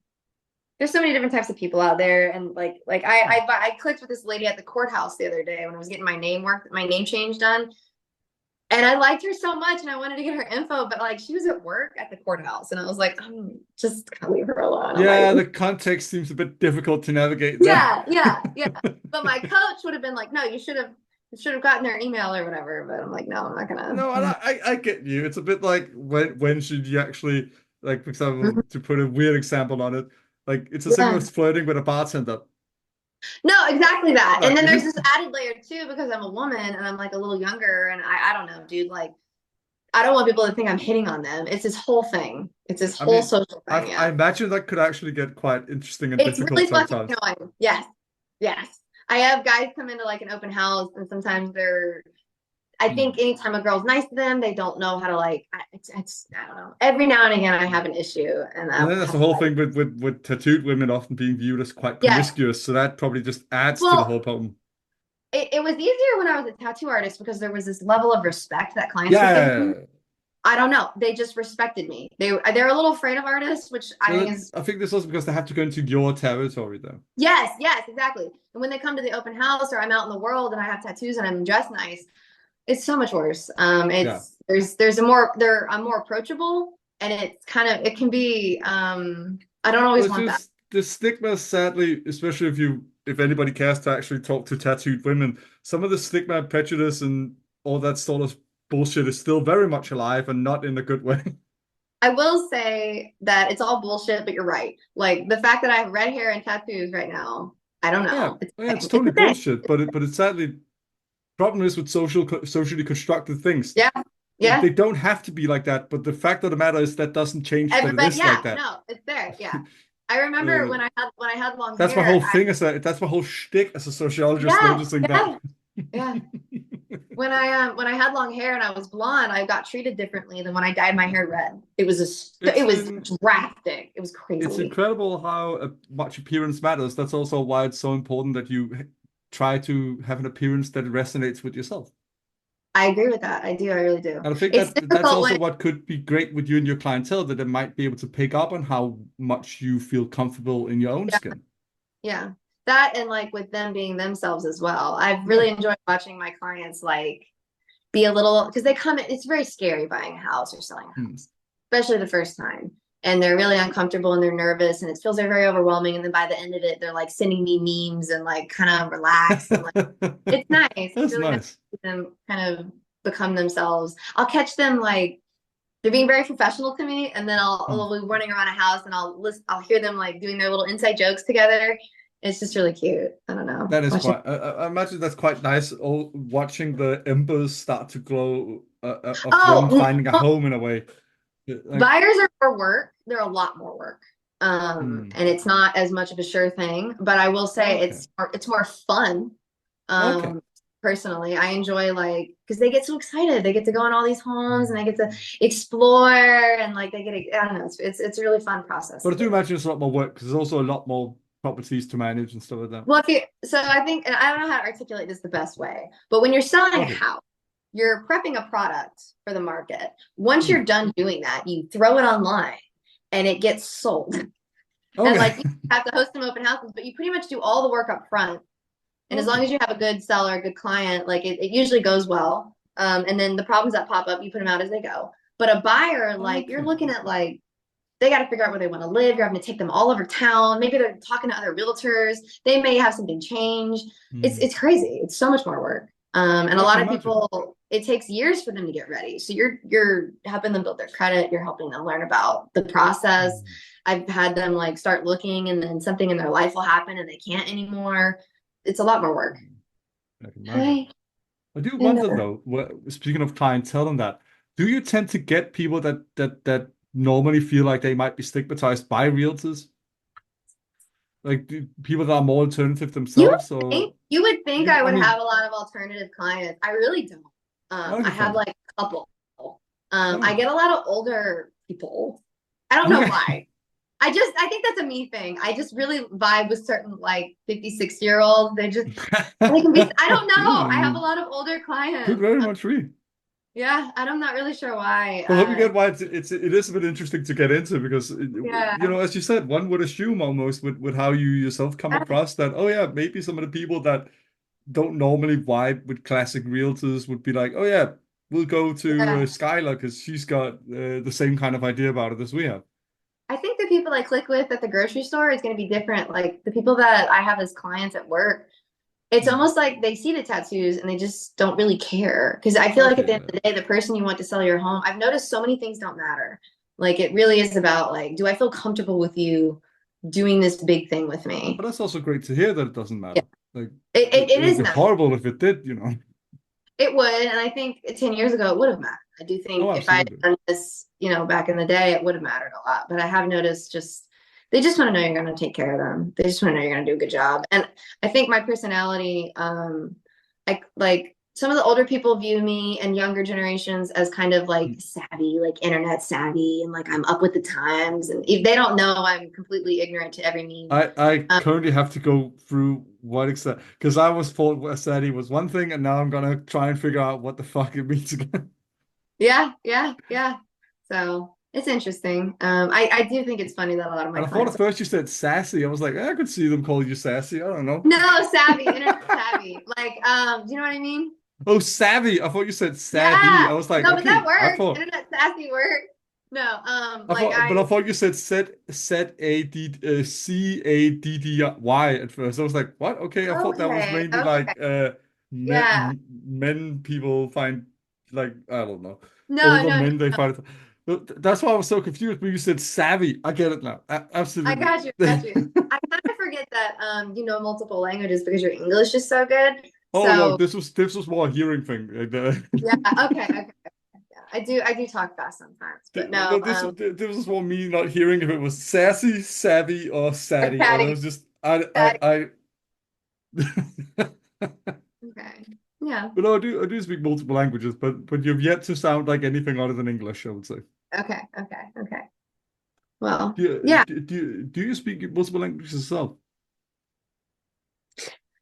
there's so many different types of people out there. And like I clicked with this lady at the courthouse the other day when I was getting my name change done. And I liked her so much and I wanted to get her info, but like she was at work at the courthouse and I was like, I'm just gonna leave her alone. I'm like, Yeah, the context seems a bit difficult to navigate there. yeah, yeah, yeah. But my coach would have been like, no, you should have gotten their email or whatever. But I'm like, no, I'm not gonna. No, and I get you. It's a bit like when should you actually, like, for example, Mhm. to put a weird example on it, like it's the same Yeah. as flirting with a bartender. No, exactly that. And Like, then there's this added layer too, because I'm a woman and I'm like a little younger and I don't know, dude, like I don't want people to think I'm hitting on them. It's this whole thing. It's this I whole mean, social thing. I Yeah. imagine that could actually get quite interesting and It's difficult really fucking sometimes. annoying. Yes. Yes. I have guys come into like an open house and sometimes I Mm. think anytime a girl's nice to them, they don't know how to like, I don't know. Every now and again, I have an issue and And I then that's the have to whole like, thing with tattooed women often being viewed as quite yes. promiscuous, so that probably just adds to the whole Well, problem. it was easier when I was a tattoo artist because there was this level of respect that clients would give me. Yeah. I don't know. They just respected me. They're a little afraid of artists, which I think But is I think this also because they have to go into your territory, though. yes, yes, exactly. And when they come to the open house or I'm out in the world and I have tattoos and I'm dressed nice, it's so much worse. Yeah. I'm more approachable and it's kind of it can be I don't Well, always it's want that. just the stigma, sadly, especially if anybody cares to actually talk to tattooed women, some of the stigma and prejudice and all that sort of bullshit is still very much alive and not in a good way. I will say that it's all bullshit, but you're right. Like the fact that I have red hair and tattoos right now, I don't Yeah, know. It's a yeah, it's thing. It's totally a thing. bullshit, but it's sadly problem is with socially constructed things. Yeah. They Yeah. don't have to be like that, but the fact of the matter is that doesn't change that it Everybody, is like yeah, that. no, it's there. Yeah. I remember Uh, when I had long that's my hair, whole thing as that's my whole shtick as a sociologist yeah, noticing that. yeah, yeah. When I had long hair and I was blonde, I got treated differently than when I dyed my hair red. It's It was in drastic. It was it's crazy. incredible how much appearance matters. That's also why it's so important that you try to have an appearance that resonates with yourself. I agree with that. I do. I really do. And I think It's that's difficult also when what could be great with you and your clientele, that they might be able to pick up on how much you feel comfortable in your own yeah, skin. yeah. That and like with them being themselves as well. I've Yeah. really enjoyed watching my clients like be a little because they come in, it's very scary buying a house or selling a Hmm. house, especially the first time. And they're really uncomfortable and they're nervous and it feels very overwhelming. And then by the end of it, they're like sending me memes and like kind of relax and like it's nice. It's That's really nice nice. to see them kind of become themselves. I'll catch them like they're being very professional to me, and then Hmm. I'll be running around a house and I'll hear them like doing their little inside jokes together. It's just really cute. I don't know. That is Watch it. quite. I imagine that's quite nice. All watching the embers start to glow of them Oh, finding a no, home in a way. Like, buyers are more work. They're a lot more work. hmm. And it's not as much of a sure thing, but I will say Okay. it's more fun. Okay. Um, personally, I enjoy like because they get so excited. They get to go on all these homes and they get to explore and like they get I don't know. It's a really fun process But to I do do. imagine it's a lot more work because there's also a lot more properties to manage and stuff like that. Well, if you so I think and I don't know how to articulate this the best way, but when you're selling a Okay. house, you're prepping a product for the market. Once Hmm. you're done doing that, you throw it online and it gets sold. And Okay. like you have to host some open houses, but you pretty much do all the work up front. And as long Okay. as you have a good seller, a good client, like it usually goes well. And then the problems that pop up, you put them out as they go. But a buyer, like you're Okay. looking at like they got to figure out where they want to live. You're having to take them all over town. Maybe they're talking to other realtors. They may have something change. It's Hmm. it's crazy. It's so much more work. And a I can lot of imagine. people, it takes years for them to get ready. So you're helping them build their credit. You're helping them learn about the process. Hmm. I've had them like start looking, and then something in their life will happen, and they can't anymore. It's a lot more work. I can imagine. Hi. I do And wonder though, speaking of clientele and that, do you tend to get people that normally feel like they might be stigmatized by realtors? Like people that are more alternative themselves, or you would think you, I I would have mean, a lot of alternative clients. I really don't. I okay, have fine. like a couple. I Okay. get a lot of older people. I don't know Okay. why. I think that's a me thing. I just really vibe with certain like 56-year-olds. They can be, I don't know. Good. I I have a mean, lot of older good clients. very much for you. Yeah, I'm not really sure why. But I hope you get why it is a bit interesting to get into because Yeah. as you said, one would assume almost with how you yourself come across that, oh yeah, maybe some of the people that don't normally vibe with classic realtors would be like, oh yeah, we'll go to Yeah. Skylar because she's got the same kind of idea about it as we have. I think the people I click with at the grocery store is going to be different. Like the people that I have as clients at work, it's Hmm. almost like they see the tattoos and they just don't really care. Because I feel like at Okay, the end of the day, the person you want to sell your home, I've noticed so many things don't matter. Like it really is about like, do I feel comfortable with you doing this big thing with but me? that's also great to hear that it doesn't Yeah, matter. Like it it would is be not. horrible if it did. It would, and I think 10 years ago it would have mattered. I do Oh, think if I had absolutely. done this, back in the day, it would have mattered a lot. But I have noticed just they just want to know you're going to take care of them. They just want to know you're going to do a good job. And I think my personality, I like some of the older people view me and younger generations as kind of like savvy, like internet savvy, and like I'm up with the times. And if they don't know, I'm completely ignorant to every meme. I Um, currently have to go through what extent because I was told what SATI was one thing, and now I'm gonna try and figure out what the fuck it means again. yeah, yeah, yeah. So it's interesting. I do think it's funny that a lot of my And I thought at clients first you said sassy. I was like, I could see them calling you sassy. I don't know. no savvy, internet savvy. Like, do you know what I mean? Oh, savvy. I thought you said savvy. I Yeah. was like, No, but that okay. works. Internet sassy works. No, like I thought you said CADDY at first. I was like, what? Okay, I thought that was okay, mainly okay, like yeah. men people find like I don't know No, older no, no. men they find it. That's why I was so confused when you said savvy. I get it now. I Absolutely. got you, got you. I kind of forget that you know multiple languages because your English is so good. Oh no, So this was more a hearing thing. yeah, okay, okay. Yeah. I do talk fast sometimes, but No, no, this was more me not hearing if it was sassy, savvy, or or satty, and it chatty, was just chatty. I Okay. Yeah. But no, I do speak multiple languages, but you've yet to sound like anything other than English, I would say. Okay. Okay. Okay. Well, Do you yeah. do you speak multiple languages yourself?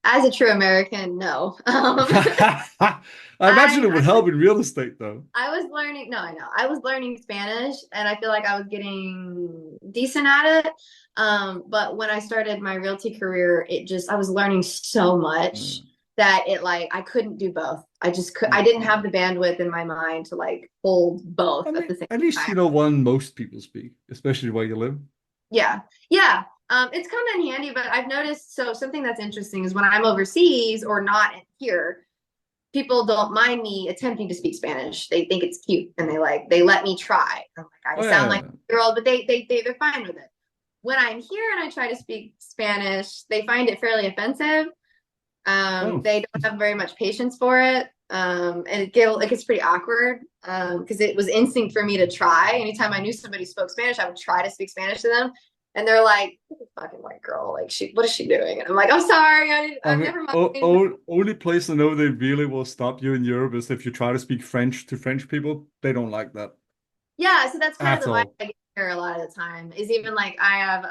As a true American, no. I imagine it I would help in real estate though. I was learning. No, I know. I was learning Spanish, and I feel like I was getting decent at it. But when I started my realty career, I was learning so Yeah, much that it like I couldn't do both. I just could. I yeah, didn't have yeah. the bandwidth in my mind to like hold I both at mean, the same at least time. you know one most people speak, especially where you live. Yeah. Yeah. It's come in handy, but I've noticed so something that's interesting is when I'm overseas or not here, people don't mind me attempting to speak Spanish. They think it's cute and they let me try. I'm like, I Oh sound like yeah. a girl, but they're fine with it. When I'm here and I try to speak Spanish, they find it fairly offensive. Oh, They don't have very much patience for it. And it gets pretty awkward because it was instinct for me to try. Anytime I knew somebody spoke Spanish, I would try to speak Spanish to them. And they're like, this fucking white girl, like what is she doing? And I'm like, I'm sorry, I I've mean, never mind. only place I know they really will stop you in Europe is if you try to speak French to French people. They don't like that Yeah, so that's kind of at the vibe all. I get here a lot of the time. Is even like I have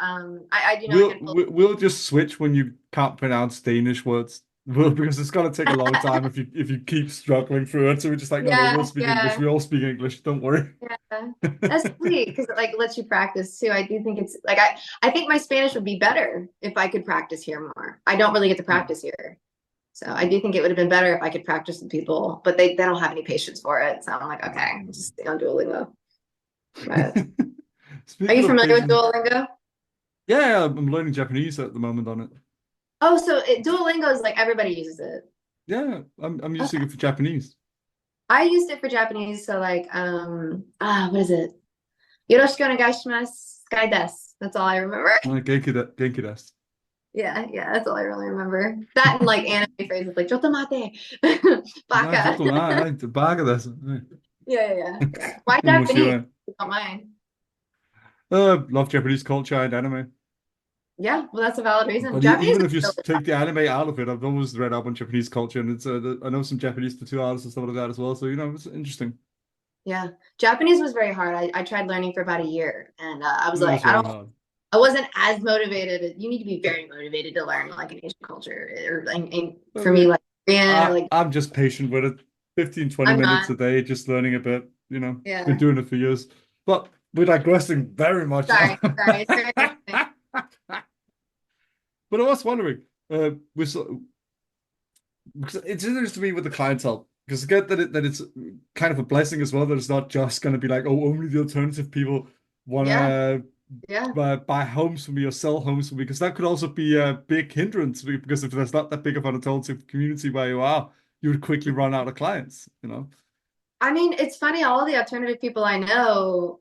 I do know a handful. We'll just switch when you can't pronounce Danish words. Well, because it's gonna take a long time if you keep struggling through it. So we're just like, no, no, we'll Yeah, speak English. yeah, We all speak English. Don't worry. yeah. That's sweet because it like lets you practice too. I do think it's like I think my Spanish would be better if I could practice here more. I don't really get to practice here. So I do think it would have been better if I could practice with people, but they don't have any patience for it. So I'm like, okay, I'll just stay on Duolingo. But are Speaking you of familiar with patience, Duolingo? yeah, I'm learning Japanese at the moment on it. Oh, so Duolingo is like everybody uses it. Yeah, I'm using Okay. it for Japanese. I used it for Japanese, so like what is it? Yoroshiku onegaishimasu, sky desu. That's all I remember. Genki desu. Yeah, yeah, that's all I really remember. That and like anime phrases like "Chotto mate," Ah, "baka." baga desu. Yeah, yeah, yeah, yeah. Why Japanese? Memoshiroi. If you don't mind. Love Japanese culture and anime. Yeah, well, that's a valid reason. But Japanese even is if you really take the anime out of it, I've always read up on Japanese culture, and it's I know some Japanese tattoo artists and stuff like that as well. So it's interesting. yeah. Japanese was very hard. I tried learning for about a year, and I was It is like, very hard. I wasn't as motivated. You need to be very motivated to learn like an Asian culture, or and I for me, mean, like Korean or like I'm just patient with it. 15, 20 I'm minutes not. a day, just learning a bit. Been Yeah. doing it for years. But we're digressing very much now. Sorry. It's very interesting. But I was wondering, with because it's interesting to me with the clientele because I get that it's kind of a blessing as well that it's not just going to be like, oh, only the alternative people want Yeah, to yeah. buy homes for me or sell homes for me because that could also be a big hindrance because if there's not that big of an alternative community where you are, you would quickly run out of clients. I mean, it's funny, all the alternative people I know,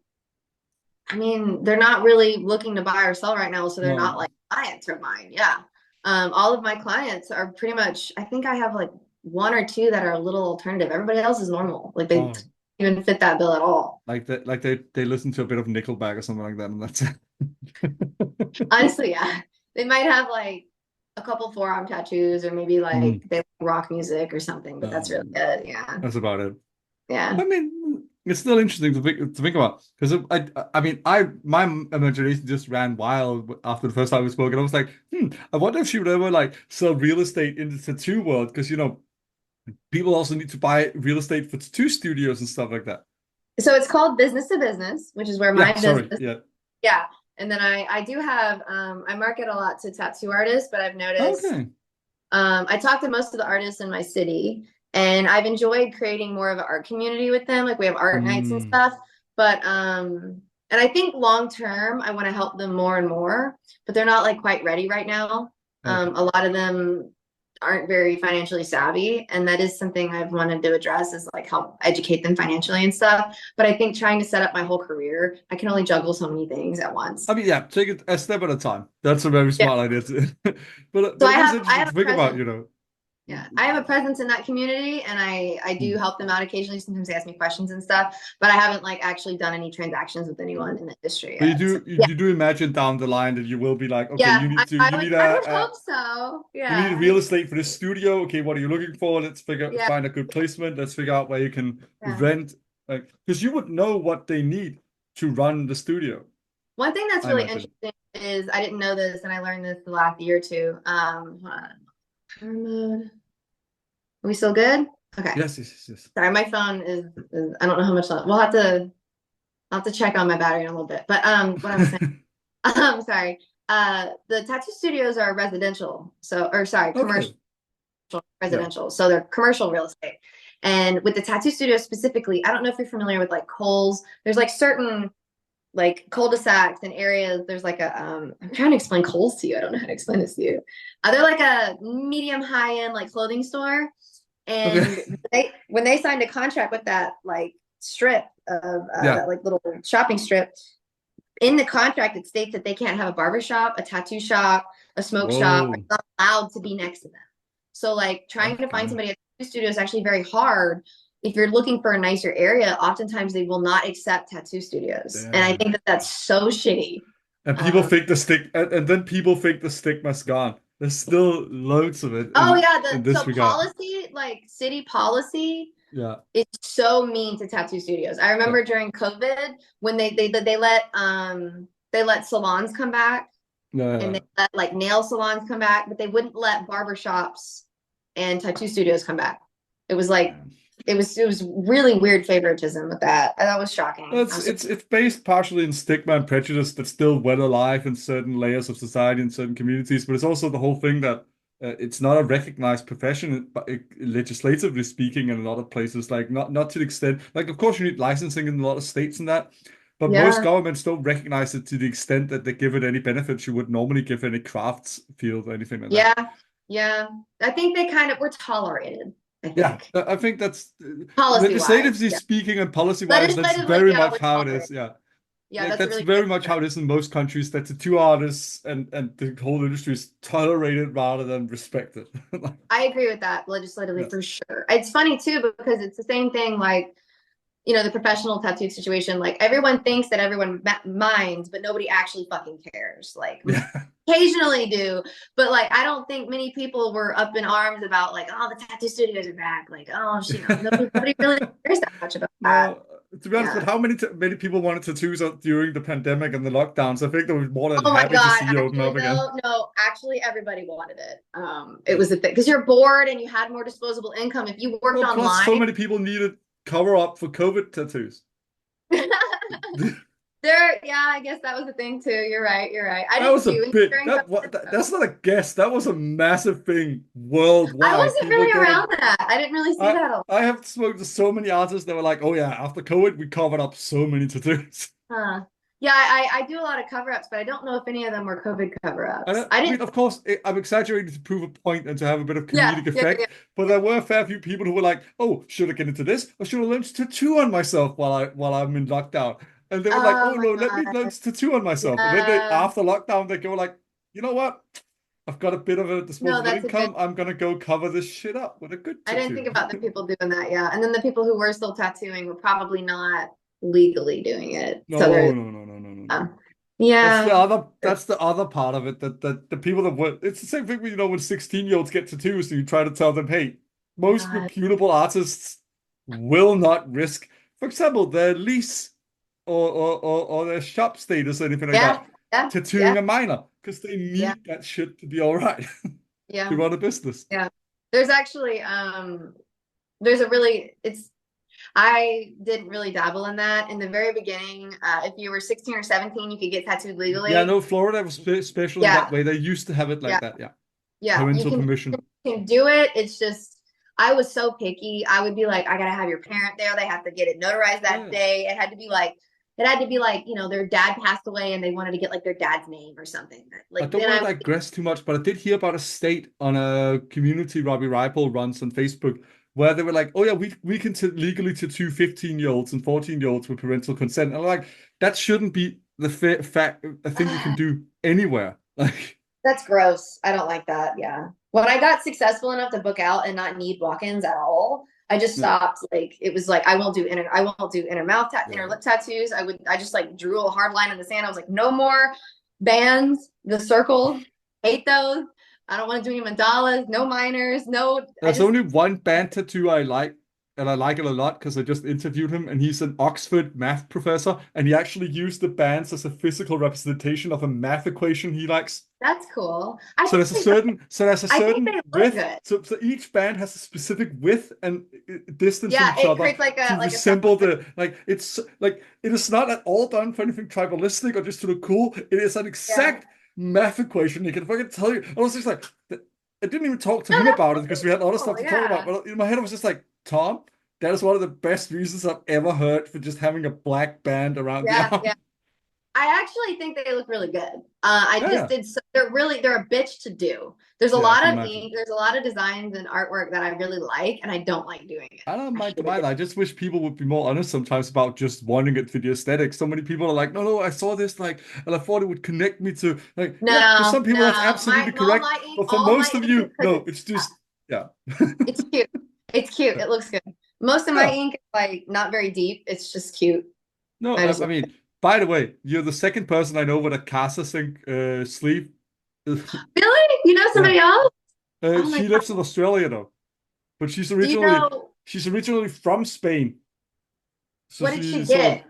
I mean, they're not really looking to buy or sell right now, so they're not No. like clients of mine. Yeah. All of my clients are pretty much, I think I have like one or two that are a little alternative. Everybody else is normal. Like they Oh, even fit that bill at all. like they listen to a bit of Nickelback or something like that, and that's it. Honestly, yeah. They might have like a couple forearm tattoos or maybe like Mm. they like rock music or something, but that's really it. Yeah. That's about it. Yeah. I mean, it's still interesting to think about because I mean my imagination just ran wild after the first time we spoke, and I was like, I wonder if she would ever like sell real estate in the tattoo world because people also need to buy real estate for tattoo studios and stuff like that. So it's called business to business, which is where my Yeah, sorry, business, yeah. yeah. And then I do have I market a lot to tattoo artists, but I've noticed Okay. I talk to most of the artists in my city, and I've enjoyed creating more of an art community with them. Like we have art nights and Mm, stuff. But and I think long term I want to help them more and more, but they're not like quite ready right now. okay. A lot of them aren't very financially savvy, and that is something I've wanted to address is like help educate them financially and stuff. But I think trying to set up my whole career, I can only juggle so many things at once. I mean, yeah, take it a step at a time. That's a very Yeah. smart idea too. But So but it is I interesting have to a think about, presence. Mm, Yeah, I have a presence in that community, and I do mm. help them out occasionally. Sometimes they ask me questions and stuff, but I haven't like actually done any transactions with anyone in the industry But you yet. So do you, yeah, you do imagine down the line that you will be like, okay, yeah, I would a hope so. you need Yeah, real estate for this studio. Okay, what are you looking for? Let's yeah, find a good placement. Let's figure out where you can yeah. rent, like, because you would know what they need to run the studio, One thing that's I really imagine. interesting is I didn't know this, and I learned this the last year or two. Hold on. Turn mode. Are we still good? Okay. Yes, yes, yes, yes. Sorry, my phone is I don't know how much longer. I'll have to check on my battery in a little bit. But what I was saying. Sorry. The tattoo studios are residential, so or sorry, commercial Okay. Yeah. residential. So they're commercial real estate. And with the tattoo studios specifically, I don't know if you're familiar with like Kohl's. There's like certain like cul-de-sacs and areas. There's like a I'm trying to explain Kohl's to you. I don't know how to explain this to you. They're like a medium high-end like clothing store. Okay. And when they signed a contract with that like strip of Yeah. that like little shopping strip, in the contract, it states that they can't have a barber shop, a tattoo shop, a smoke shop. Like, Whoa. not allowed to be next to them. So, like, trying to find Okay. somebody at a tattoo studio is actually very hard. If you're looking for a nicer area, oftentimes they will not accept tattoo studios, and I Damn. think that that's so shitty. And people Um, think and then people think the stigma's gone. There's still loads of it oh in yeah, in the this so regard. policy, like city policy, Yeah. is so mean to tattoo studios. I Yeah. remember during COVID when they let salons come back and Yeah. they let like nail salons come back, but they wouldn't let barber shops and tattoo studios come back. It was like it was really weird favoritism with that. I thought it was shocking. I was It's based partially in stigma and prejudice that's still well alive in certain layers of society and certain communities, but it's also the whole thing that it's not a recognized profession, but legislatively speaking, in a lot of places, like not to the extent, like of course you need licensing in a lot of states and that, but most yeah, governments don't recognize it to the extent that they give it any benefits you would normally give any crafts field or anything like that. yeah, yeah. I think they kind of were tolerated, I Yeah, think. I think that's Policy wise. legislatively Yeah. speaking and policy wise, that's Legislatively, very yeah, much we're how it is. tolerated. Yeah. Yeah, Like that's a that's really good very way much to put how it. it is in most countries. That the two artists and the whole industry is tolerated rather than respected. Like, I agree with that legislatively yeah, for sure. It's funny too because it's the same thing like the professional tattoo situation. Like everyone thinks that everyone minds, but nobody actually fucking cares. Like yeah, occasionally do, but like I don't think many people were up in arms about like, oh, the tattoo studios are back. Like, oh, nobody really cares that much about that. No, to be honest, but Yeah. how many people wanted tattoos during the pandemic and the lockdowns? I think they were more than Oh my happy to God. see you open Actually, up again. though, no, actually, everybody wanted it. It was a thing because you're bored and you had more disposable income. If you worked Well, plus so online, many people needed cover up for COVID tattoos. yeah, I guess that was a thing too. You're right. You're right. I That didn't was a do any bit during COVID, that's so not a guess. That was a massive thing I worldwide. wasn't People really getting around that. I didn't really see I that a lot. I have spoken to so many artists that were like, "Oh yeah, after COVID, we covered up so many tattoos." Huh. Yeah, I do a lot of cover-ups, but I don't know if any of them were COVID And cover-ups. I I mean, didn't. of course, I'm exaggerating to prove a point and to have a bit of Yeah, comedic yeah, yeah, effect, but there were a fair few people who were like, "Oh, should I get into this, or should I learn to tattoo on myself while I'm in lockdown?" And they were like, oh "Oh my no, let me learn God. to tattoo on myself." And then Yeah. after lockdown, they go like, "You know what? I've got a bit of a No, disposable that's a good. income. I'm gonna go cover this shit up with a good I didn't tattoo." think about the people doing that. Yeah, and then the people who were still tattooing were probably not legally doing it. So No, there's, no, no, no, no, no, no. um, yeah, That's the other part of it that the people that were it's the same thing when when 16-year-olds get tattoos and you try to tell them, hey, most God. reputable artists will not risk, for example, their lease or their shop status or anything like Yeah, that, yeah, yeah, tattooing a minor because they yeah, need that shit to be all right to yeah, run a business. yeah. There's actually there's a really it's I didn't really dabble in that in the very beginning. If you were 16 or 17, you could get tattooed Yeah, legally. no, Florida was special in that Yeah, way. They used to have it yeah, like that, yeah. yeah. Parental permission. You can do it. It's just I was so picky. I would be like, I gotta have your parent there. They have to get it notarized that Yeah. day. Their dad passed away and they wanted to get like their dad's name or something. I Like don't then want I to digress too much, but I did hear about a state on a community Robbie Ripple runs on Facebook where they were like, "Oh yeah, we can legally tattoo 15-year-olds and 14-year-olds with parental consent." And I'm like, that shouldn't be the fact a thing you can do anywhere. Like, that's gross. I don't like that. Yeah. When I got successful enough to book out and not need walk-ins at all, I just yeah, stopped. Like it was like I won't do inner yeah. lip tattoos. I just like drew a hard line in the sand. I was like, no more bands, the circle, hate those. I don't want to do any mandalas, no minors, no. I There's just only one band tattoo I like, and I like it a lot because I just interviewed him, and he's an Oxford math professor, and he actually used the bands as a physical representation of a math equation he likes. That's cool. So there's a I think certain they look width. good. So each band has a specific width and distance from Yeah, each it other creates like to a resemble the like it's like it is not at all done for anything tribalistic or just to look cool. It is an yeah. exact math equation. He can fucking tell you. I was just like, I didn't even talk to No, him that's about it because we had other cool. stuff to talk about. Yeah. But in my head, I was just like, Tom, that is one of the best reasons I've ever heard for just having a black band around the Yeah, yeah. arm. I actually think they look really good. I Yeah, just yeah, did. They're a bitch to do. There's a yeah. I lot can of imagine. ink. There's a lot of designs and artwork that I really like, and I don't like doing it. I don't I mind hate them it. either. I just wish people would be more honest sometimes about just wanting it for the aesthetic. So many people are like, no, no, I saw this, like, and I thought it would connect me to, like, yeah, for No, some people that's no. absolutely correct. But for All most my of ink is you, because no, it's just, yeah. it's cute. It's cute. Yeah. It looks good. Most of my Yeah. ink is like not very deep. It's just cute. No, I just I love mean, by the way, you're the second person I know with a Casa Sync sleeve. it. Really? You know Yeah. somebody else? Oh my She God. lives in Australia though, but Do you know she's originally from Spain. So what did she she's sort of get?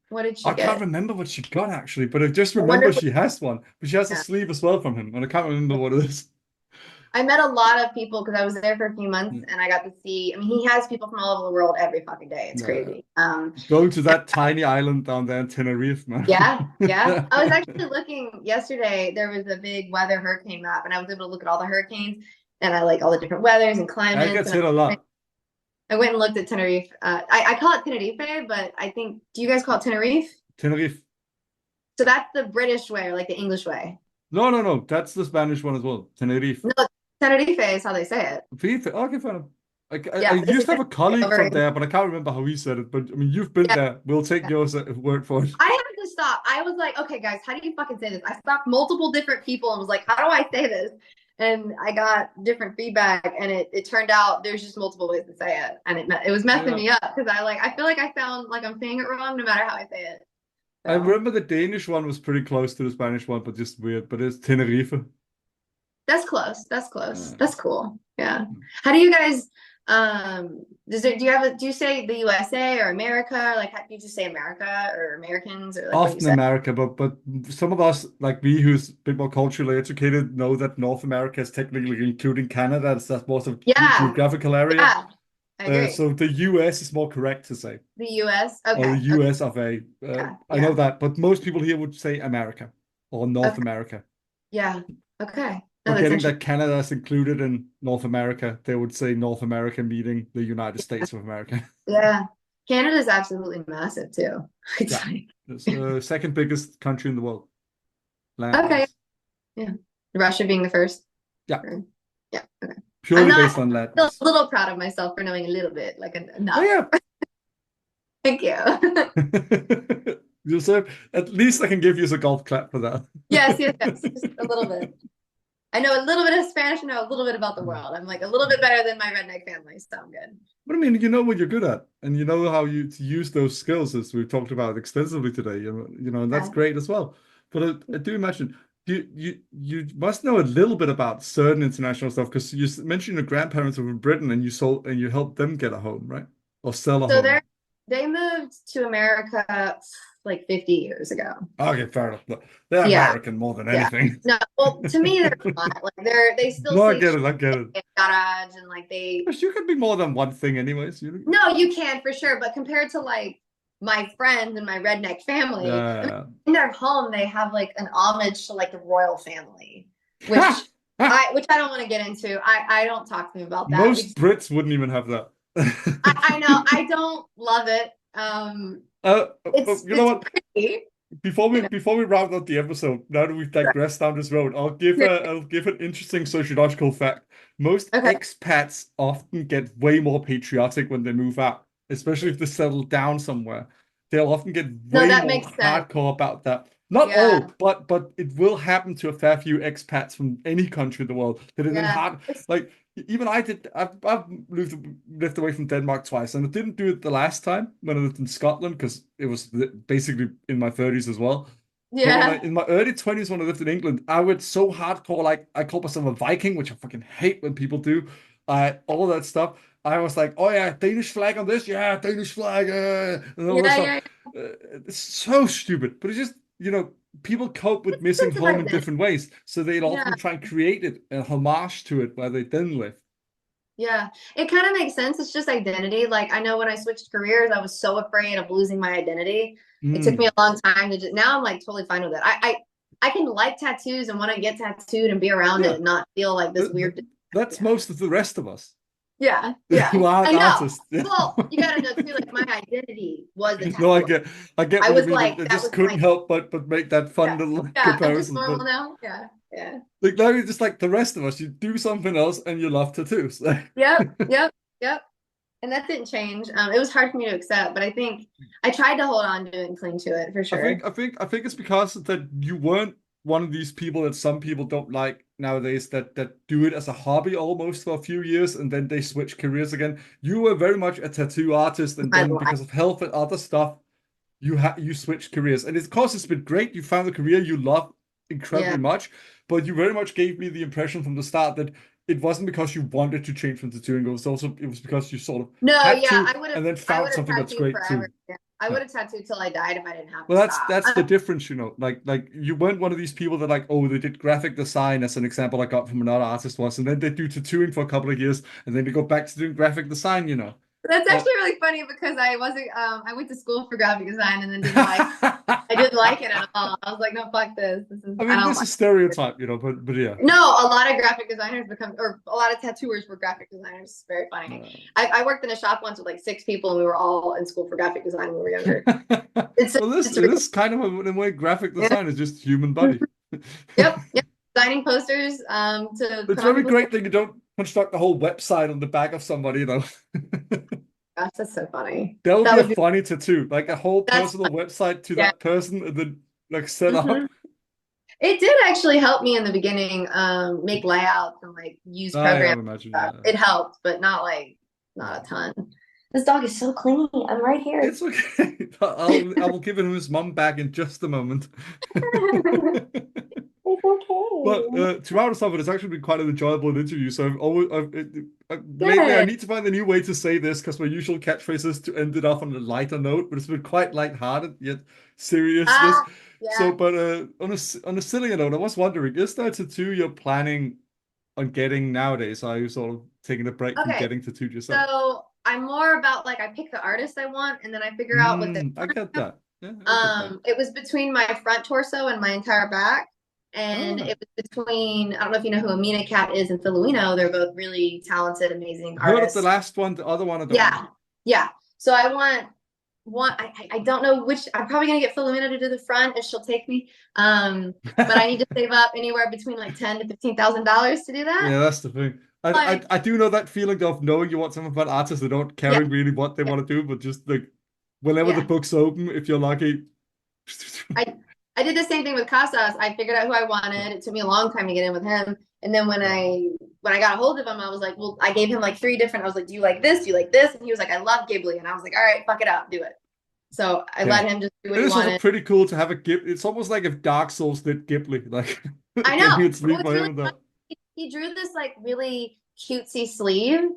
What did she I can't get? remember what she got actually, but I just I wonder remember if we, she has one. But she has a yeah. sleeve as well from him, and I can't remember what it is. I met a lot of people because I was there for a few months and I got to see, I mean, he has people from all over the world every fucking day. It's Yeah. crazy. Going to that tiny island down there in Tenerife, man. Yeah, yeah. I was actually looking yesterday, there was a big weather hurricane map and I was able to look at all the hurricanes and I like all the different weathers and That climates. gets And hit a lot. I went and looked at Tenerife. I call it Tenerife, but I think, do you guys call it Tenerife? Tenerife. So that's the British way or like the English way. No, no, no. That's the Spanish one as well. Tenerife. No, Tenerife is how they say it. Tenerife. Okay, fair enough. I Yeah, used to have a colleague over. from there, but I can't remember how he said it. But I mean, you've been Yeah, there. We'll take yeah. your word for it. I had to stop. I was like, okay, guys, how do you fucking say this? I stopped multiple different people and was like, how do I say this? And I got different feedback, and it turned out there's just multiple ways to say it, and it was messing me up because I feel like I sound like I'm saying it wrong no matter how I say it. I So remember the Danish one was pretty close to the Spanish one, but just weird. But it's Tenerife. that's close. That's close. Uh, That's cool. Yeah. How do you guys do you say the USA or America? Like how do you just say America or Americans or like what do you Often say? America, but some of us, like me, who's a bit more culturally educated, know that North America is technically including Canada. That's most of Yeah. geographical area. Yeah. I agree. So the US is more correct to say, The US. or the Okay. Okay. US of A. Yeah. I know Yeah. that, but most people here would say America or North Okay. America. Yeah. Okay. No, that's Forgetting interesting. that Canada is included in North America, they would say North America meeting the United States of America. Yeah. Canada's absolutely massive too. It's Yeah, like it's the second biggest country in the world, okay. land-wise. Yeah. Russia being the first. Yeah, Yeah. Okay. I'm purely based not on still landmass. a little proud of myself for knowing a little bit, like Oh enough. yeah. Thank you. You said at least I can give you a golf clap for that. Yes, yes, yes. Just a little bit. I know a little bit of Spanish, I know a little bit about the world. I'm like a little bit better than my redneck family, so I'm good. But I mean, you know what you're good at, and you know how you to use those skills, as we've talked about extensively today. And that's Yeah. great as well. But I do imagine you must know a little bit about certain international stuff because you mentioned your grandparents were in Britain, and you helped them get a home, right? Or sell a So home. they moved to America like 50 years ago. Okay, fair enough. Look, they're Yeah, American more than yeah. anything. No, well, to me they're not. Like they still No, I sleep get it. I get it. in garage and like they But you could be more than one thing, anyways. no, you can for sure. But compared to like my friends and my redneck family, I mean, Yeah. in their home they have like an homage to like the royal family, which I don't want to get into. I don't talk to them about that. Most Brits wouldn't even have that. I know I don't love it. You know It's what? pretty. Before we round up the episode, now that we've digressed down this road, I'll give an interesting sociological fact. Most Okay. expats often get way more patriotic when they move out, especially if they settle down somewhere. They'll often get No, way that more makes sense. hardcore about that. Not Yeah. all, but it will happen to a fair few expats from any country in the world that are then hard. Like even I did. I've lived away from Denmark twice, and I didn't do it the last time when I lived in Scotland because it was basically in my 30s as well. But Yeah. in my early 20s when I lived in England, I went so hardcore. Like I called myself a Viking, which I fucking hate when people do. All that stuff. I was like, oh yeah, Danish flag on this, yeah, Danish flag, and all that Yeah, stuff. yeah. It's so stupid, but it's just people cope with missing It's home in about that. different ways, so they'd Yeah. often try and create it a homage to it where they then live. Yeah. It kind of makes sense. It's just identity. Like I know when I switched careers, I was so afraid of losing my identity. It took me a long time to just now I'm like totally fine with it. I can like tattoos and want to get tattooed and be around it and not feel like this weird. That's most of the rest of us. Yeah, yeah. Who aren't I know. artists. Well, you gotta know too, like my identity was the No, I tattoo. get I what you was mean. like, I that just was couldn't my help but make that fun little I'm just comparison. normal But now. Yeah, yeah. like now you're just like the rest of us. You do something else and you love tattoos. Yep, yep, yep. And that didn't change. It was hard for me to accept, but I think I tried to hold on to it and cling to it for sure. I think it's because that you weren't one of these people that some people don't like nowadays that do it as a hobby almost for a few years and then they switch careers again. You were very much a tattoo artist, and My then life. because of health and other stuff, you switched careers. And of course it's been great. You found a career you love incredibly Yeah, much, but you very much gave me the impression from the start that it wasn't because you wanted to change from tattooing. It was because you sort of no, had yeah, to I would have, and then I found would have something that's tattooed great forever. too. Yeah, I Yeah. would have tattooed till I died if I didn't have to Well, that's stop. that's the difference, Like you weren't one of these people that like, oh, they did graphic design as an example I got from another artist once, and then they do tattooing for a couple of years, and then they go back to doing graphic design. That's Uh, actually really funny because I wasn't I went to school for graphic design and then I didn't like it at all. I was like, no, fuck this. I I mean, don't this like is stereotype, but yeah. No, a lot of graphic designers or a lot of tattooers were graphic designers. It's very funny. I worked in a shop once with like 6 people and we were all in school for graphic design when we were younger. Well, It's it is kind of in a way graphic yeah. design is just human body. Yep. Designing posters to It's put on very people's great that you don't construct the whole website on the back of somebody. gosh, that's so funny. That would That be a would be funny tattoo, like a whole that's personal website to yeah. that person and then like set up. Mhm. It did actually help me in the beginning, make layouts and like use I programs. imagine, And stuff. yeah. It helped, but not a ton. This dog is so clingy. I'm right here. It's okay. I will give him his mum back in just a moment. It's But okay. throughout the summer, it's actually been quite an enjoyable interview. So lately I Good. need to find a new way to say this because my usual catchphrase is to end it off on a lighter note, but it's been quite lighthearted yet seriousness. Ah, So, yeah. but on a sillier note, I was wondering, is there a tattoo you're planning on getting nowadays? Are you sort of taking a break from Okay. getting tattooed yourself? So I'm more about like I pick the artist I want and then I figure out what they I get want. that. Yeah, I get that. It was between my front torso and my entire back. And Ah, it was between, I don't know if you know who Amina Cat is and Filipino. They're both really talented, amazing heard of the artists. last one, the other one I don't know. Yeah. Yeah. So I want one, I don't know which, I'm probably gonna get Filomena to do the front if she'll take me. But I need to save up anywhere between like ten to $15,000 to do that. Yeah, that's the thing. But I do know that feeling of knowing you want something about artists that don't yeah, caring really what they yeah, want to do, but just like whenever the yeah. book's open, if you're lucky. I I did the same thing with Casas. I figured out who I wanted. It took me a long time to get in with him. And then when I got a hold of him, I was like, well, I gave him like 3 different. I was like, do you like this? Do you like this? And he was like, I love Ghibli. And I was like, all right, fuck it out, do it. So I Yeah. let him just do what It he is also wanted. pretty cool to have a Ghibli. It's almost like if Dark Souls did Ghibli, like I then know. you'd sleep What's by really him. funny, he drew this like really cutesy sleeve.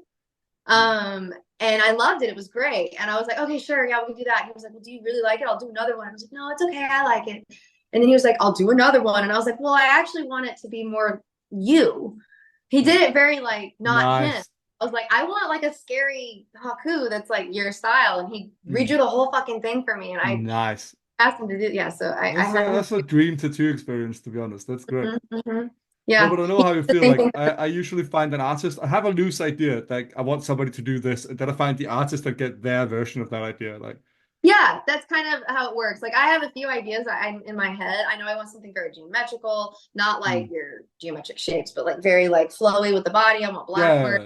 Um, and I loved it. It was great. And I was like, okay, sure, yeah, we can do that. And he was like, well, do you really like it? I'll do another one. I was like, no, it's okay. I like it. And then he was like, I'll do another one. And I was like, well, I actually want it to be more you. He did it very like not him. Nice. I was like, I want like a scary Haku that's like your style. And he Mm, redrew the whole fucking thing for me. And I nice. asked him to do, yeah. So I had him. That's a dream tattoo experience, to be honest. That's great. Mhm, mhm. No, Yeah. but I know He how you did the feel. same Like thing. I usually find an artist. I have a loose idea, like I want somebody to do this, and then I find the artist that get their version of that idea. Like, Yeah, that's kind of how it works. Like I have a few ideas I'm in my head. I know I want something very geometrical, not like mm, your geometric shapes, but like very like flowy with the body. I want black work.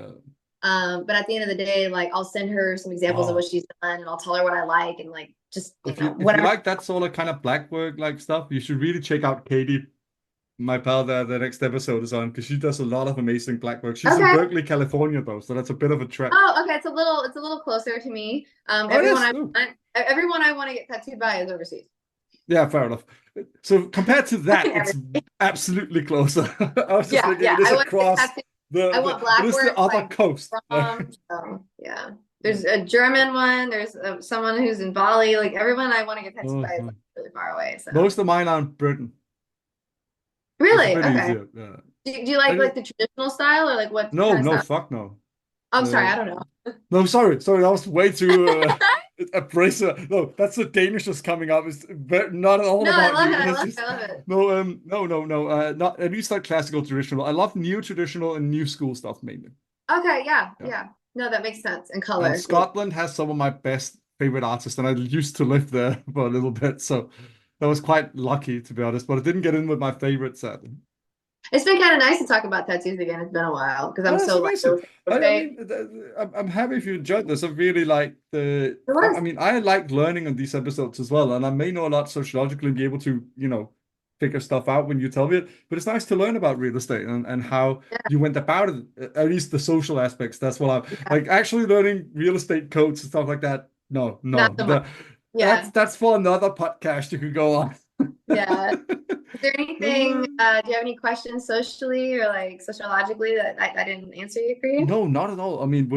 yeah. But at the end of the day, like I'll send her some examples of what Oh, she's done and I'll tell her what I like and like just, if you whatever. like that sort of kind of black work like stuff, you should really check out Katie, my pal. There, the next episode is on because she does a lot of amazing black work. She's in Okay. Berkeley, California, though, so that's a bit of a trek. Oh, okay. It's a little closer to me. Oh, it is. Oh. Everyone I want to get tattooed by is overseas. Yeah, fair enough. So compared to that, it's Everything. absolutely closer. I was just Yeah, thinking yeah. it is I want to get across tattooed. the, I the want it black is the work other like coast. from. So yeah, there's a German one. There's someone who's in Bali. Like everyone I want to get tattooed by is like really far away. So Most of mine are in Britain. It's a really, bit okay. easier. Yeah. Do you I like did, the traditional style or like what no, kind of no, style? fuck no. I'm sorry, Uh, I don't know. no, sorry, that was way too abrasive. No, that's the Danish is coming up. It's not all No, I about love you. it. I It's love it. just I love it. no, no. Not at least like classical traditional. I love new traditional and new school stuff mainly. Okay, yeah, Yeah. yeah. No, that makes sense. And And color. Scotland has some of my best favorite artists, and I used to live there for a little bit, so that was quite lucky to be honest. But I didn't get in with my favorites, sadly. It's been kind of nice to talk about tattoos again. It's been a while because I'm Oh, that's so like amazing. real I estate. mean, I'm happy if you enjoyed this. I really like It I was. mean, I like learning on these episodes as well, and I may know a lot sociologically and be able to, figure stuff out when you tell me it. But it's nice to learn about real estate and how Yeah, you went about it, at least the social aspects. That's what I'm yeah. like actually learning real estate codes and stuff like that. No, Not no, so much. Yeah. that's for another podcast you could go on. Yeah. Is there anything, Uh, do you have any questions socially or like sociologically that I didn't answer you for you? No, not at all. I mean,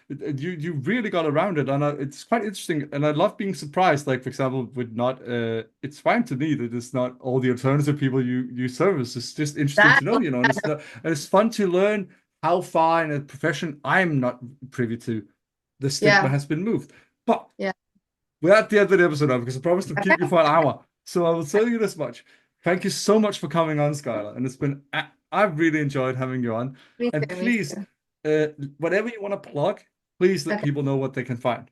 you really got around it, and it's quite interesting. And I love being surprised. Like for example, with not it's fine to me that it's not all the alternative people you service. It's just interesting That, to know, and it's fun to learn how far in a profession I'm not privy to. The stigma yeah, has been moved, but yeah. we're at the end of the episode now because I promised to keep you Okay. for an hour. So I will tell you this much. Thank you so much for coming on, Skylar. And I've really enjoyed having you on. Me And too, me please, too. whatever you want to plug, please let Okay. people know what they can find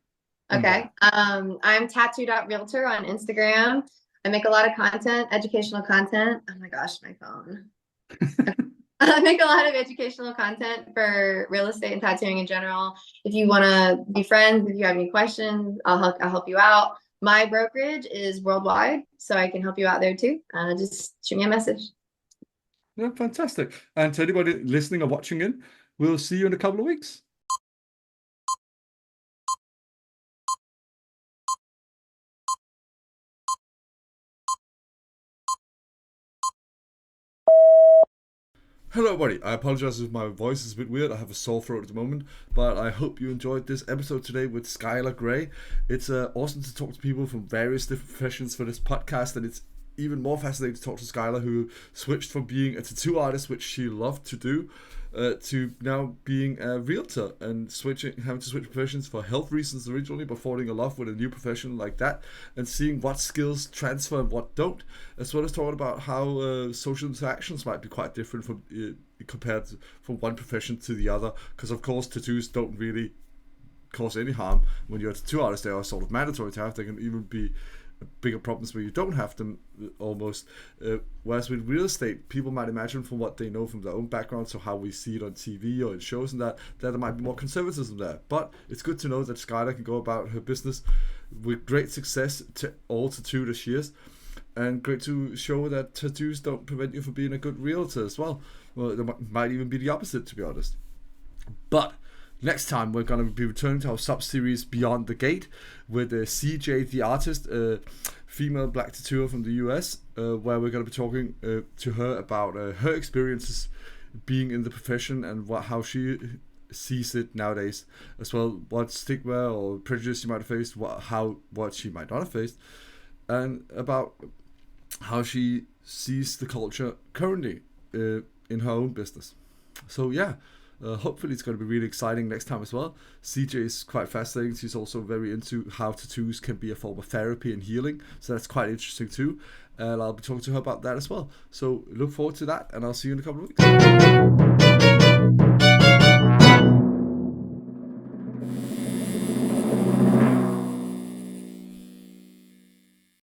and where. Okay. I'm tattoo.realtor on Instagram. I make a lot of content, educational content. Oh my gosh, my phone. I make a lot of educational content for real estate and tattooing in general. If you want to be friends, if you have any questions, I'll help you out. My brokerage is worldwide, so I can help you out there too. Just shoot me a message. Yeah, fantastic. And to anybody listening or watching in, we'll see you in a couple of weeks. Hello, everybody. I apologize if my voice is a bit weird. I have a sore throat at the moment, but I hope you enjoyed this episode today with Skylar Grey. It's awesome to talk to people from various different professions for this podcast, and it's even more fascinating to talk to Skylar, who switched from being a tattoo artist, which she loved to do, to now being a realtor and having to switch professions for health reasons originally, but falling in love with a new profession like that, and seeing what skills transfer and what don't, as well as talking about how social interactions might be quite different from compared from one profession to the other. Because of course, tattoos don't really cause any harm when you're a tattoo artist. They are sort of mandatory to have. They can even be bigger problems where you don't have them almost. Whereas with real estate, people might imagine from what they know from their own background, so how we see it on TV or in shows and that there might be more conservatism there. But it's good to know that Skylar can go about her business with great success to all tattooed as she is. And great to show that tattoos don't prevent you from being a good realtor as well. Well, it might even be the opposite, to be honest. But next time we're going to be returning to our sub-series Beyond the Gate with CJ the artist, a female black tattooer from the US, where we're going to be talking to her about her experiences being in the profession and how she sees it nowadays, as well what stigma or prejudice she might have faced, what she might not have faced, and about how she sees the culture currently in her own business. So yeah, hopefully it's going to be really exciting next time as well. CJ is quite fascinating. She's also very into how tattoos can be a form of therapy and healing. So that's quite interesting too. And I'll be talking to her about that as well. So look forward to that, and I'll see you in a couple of weeks.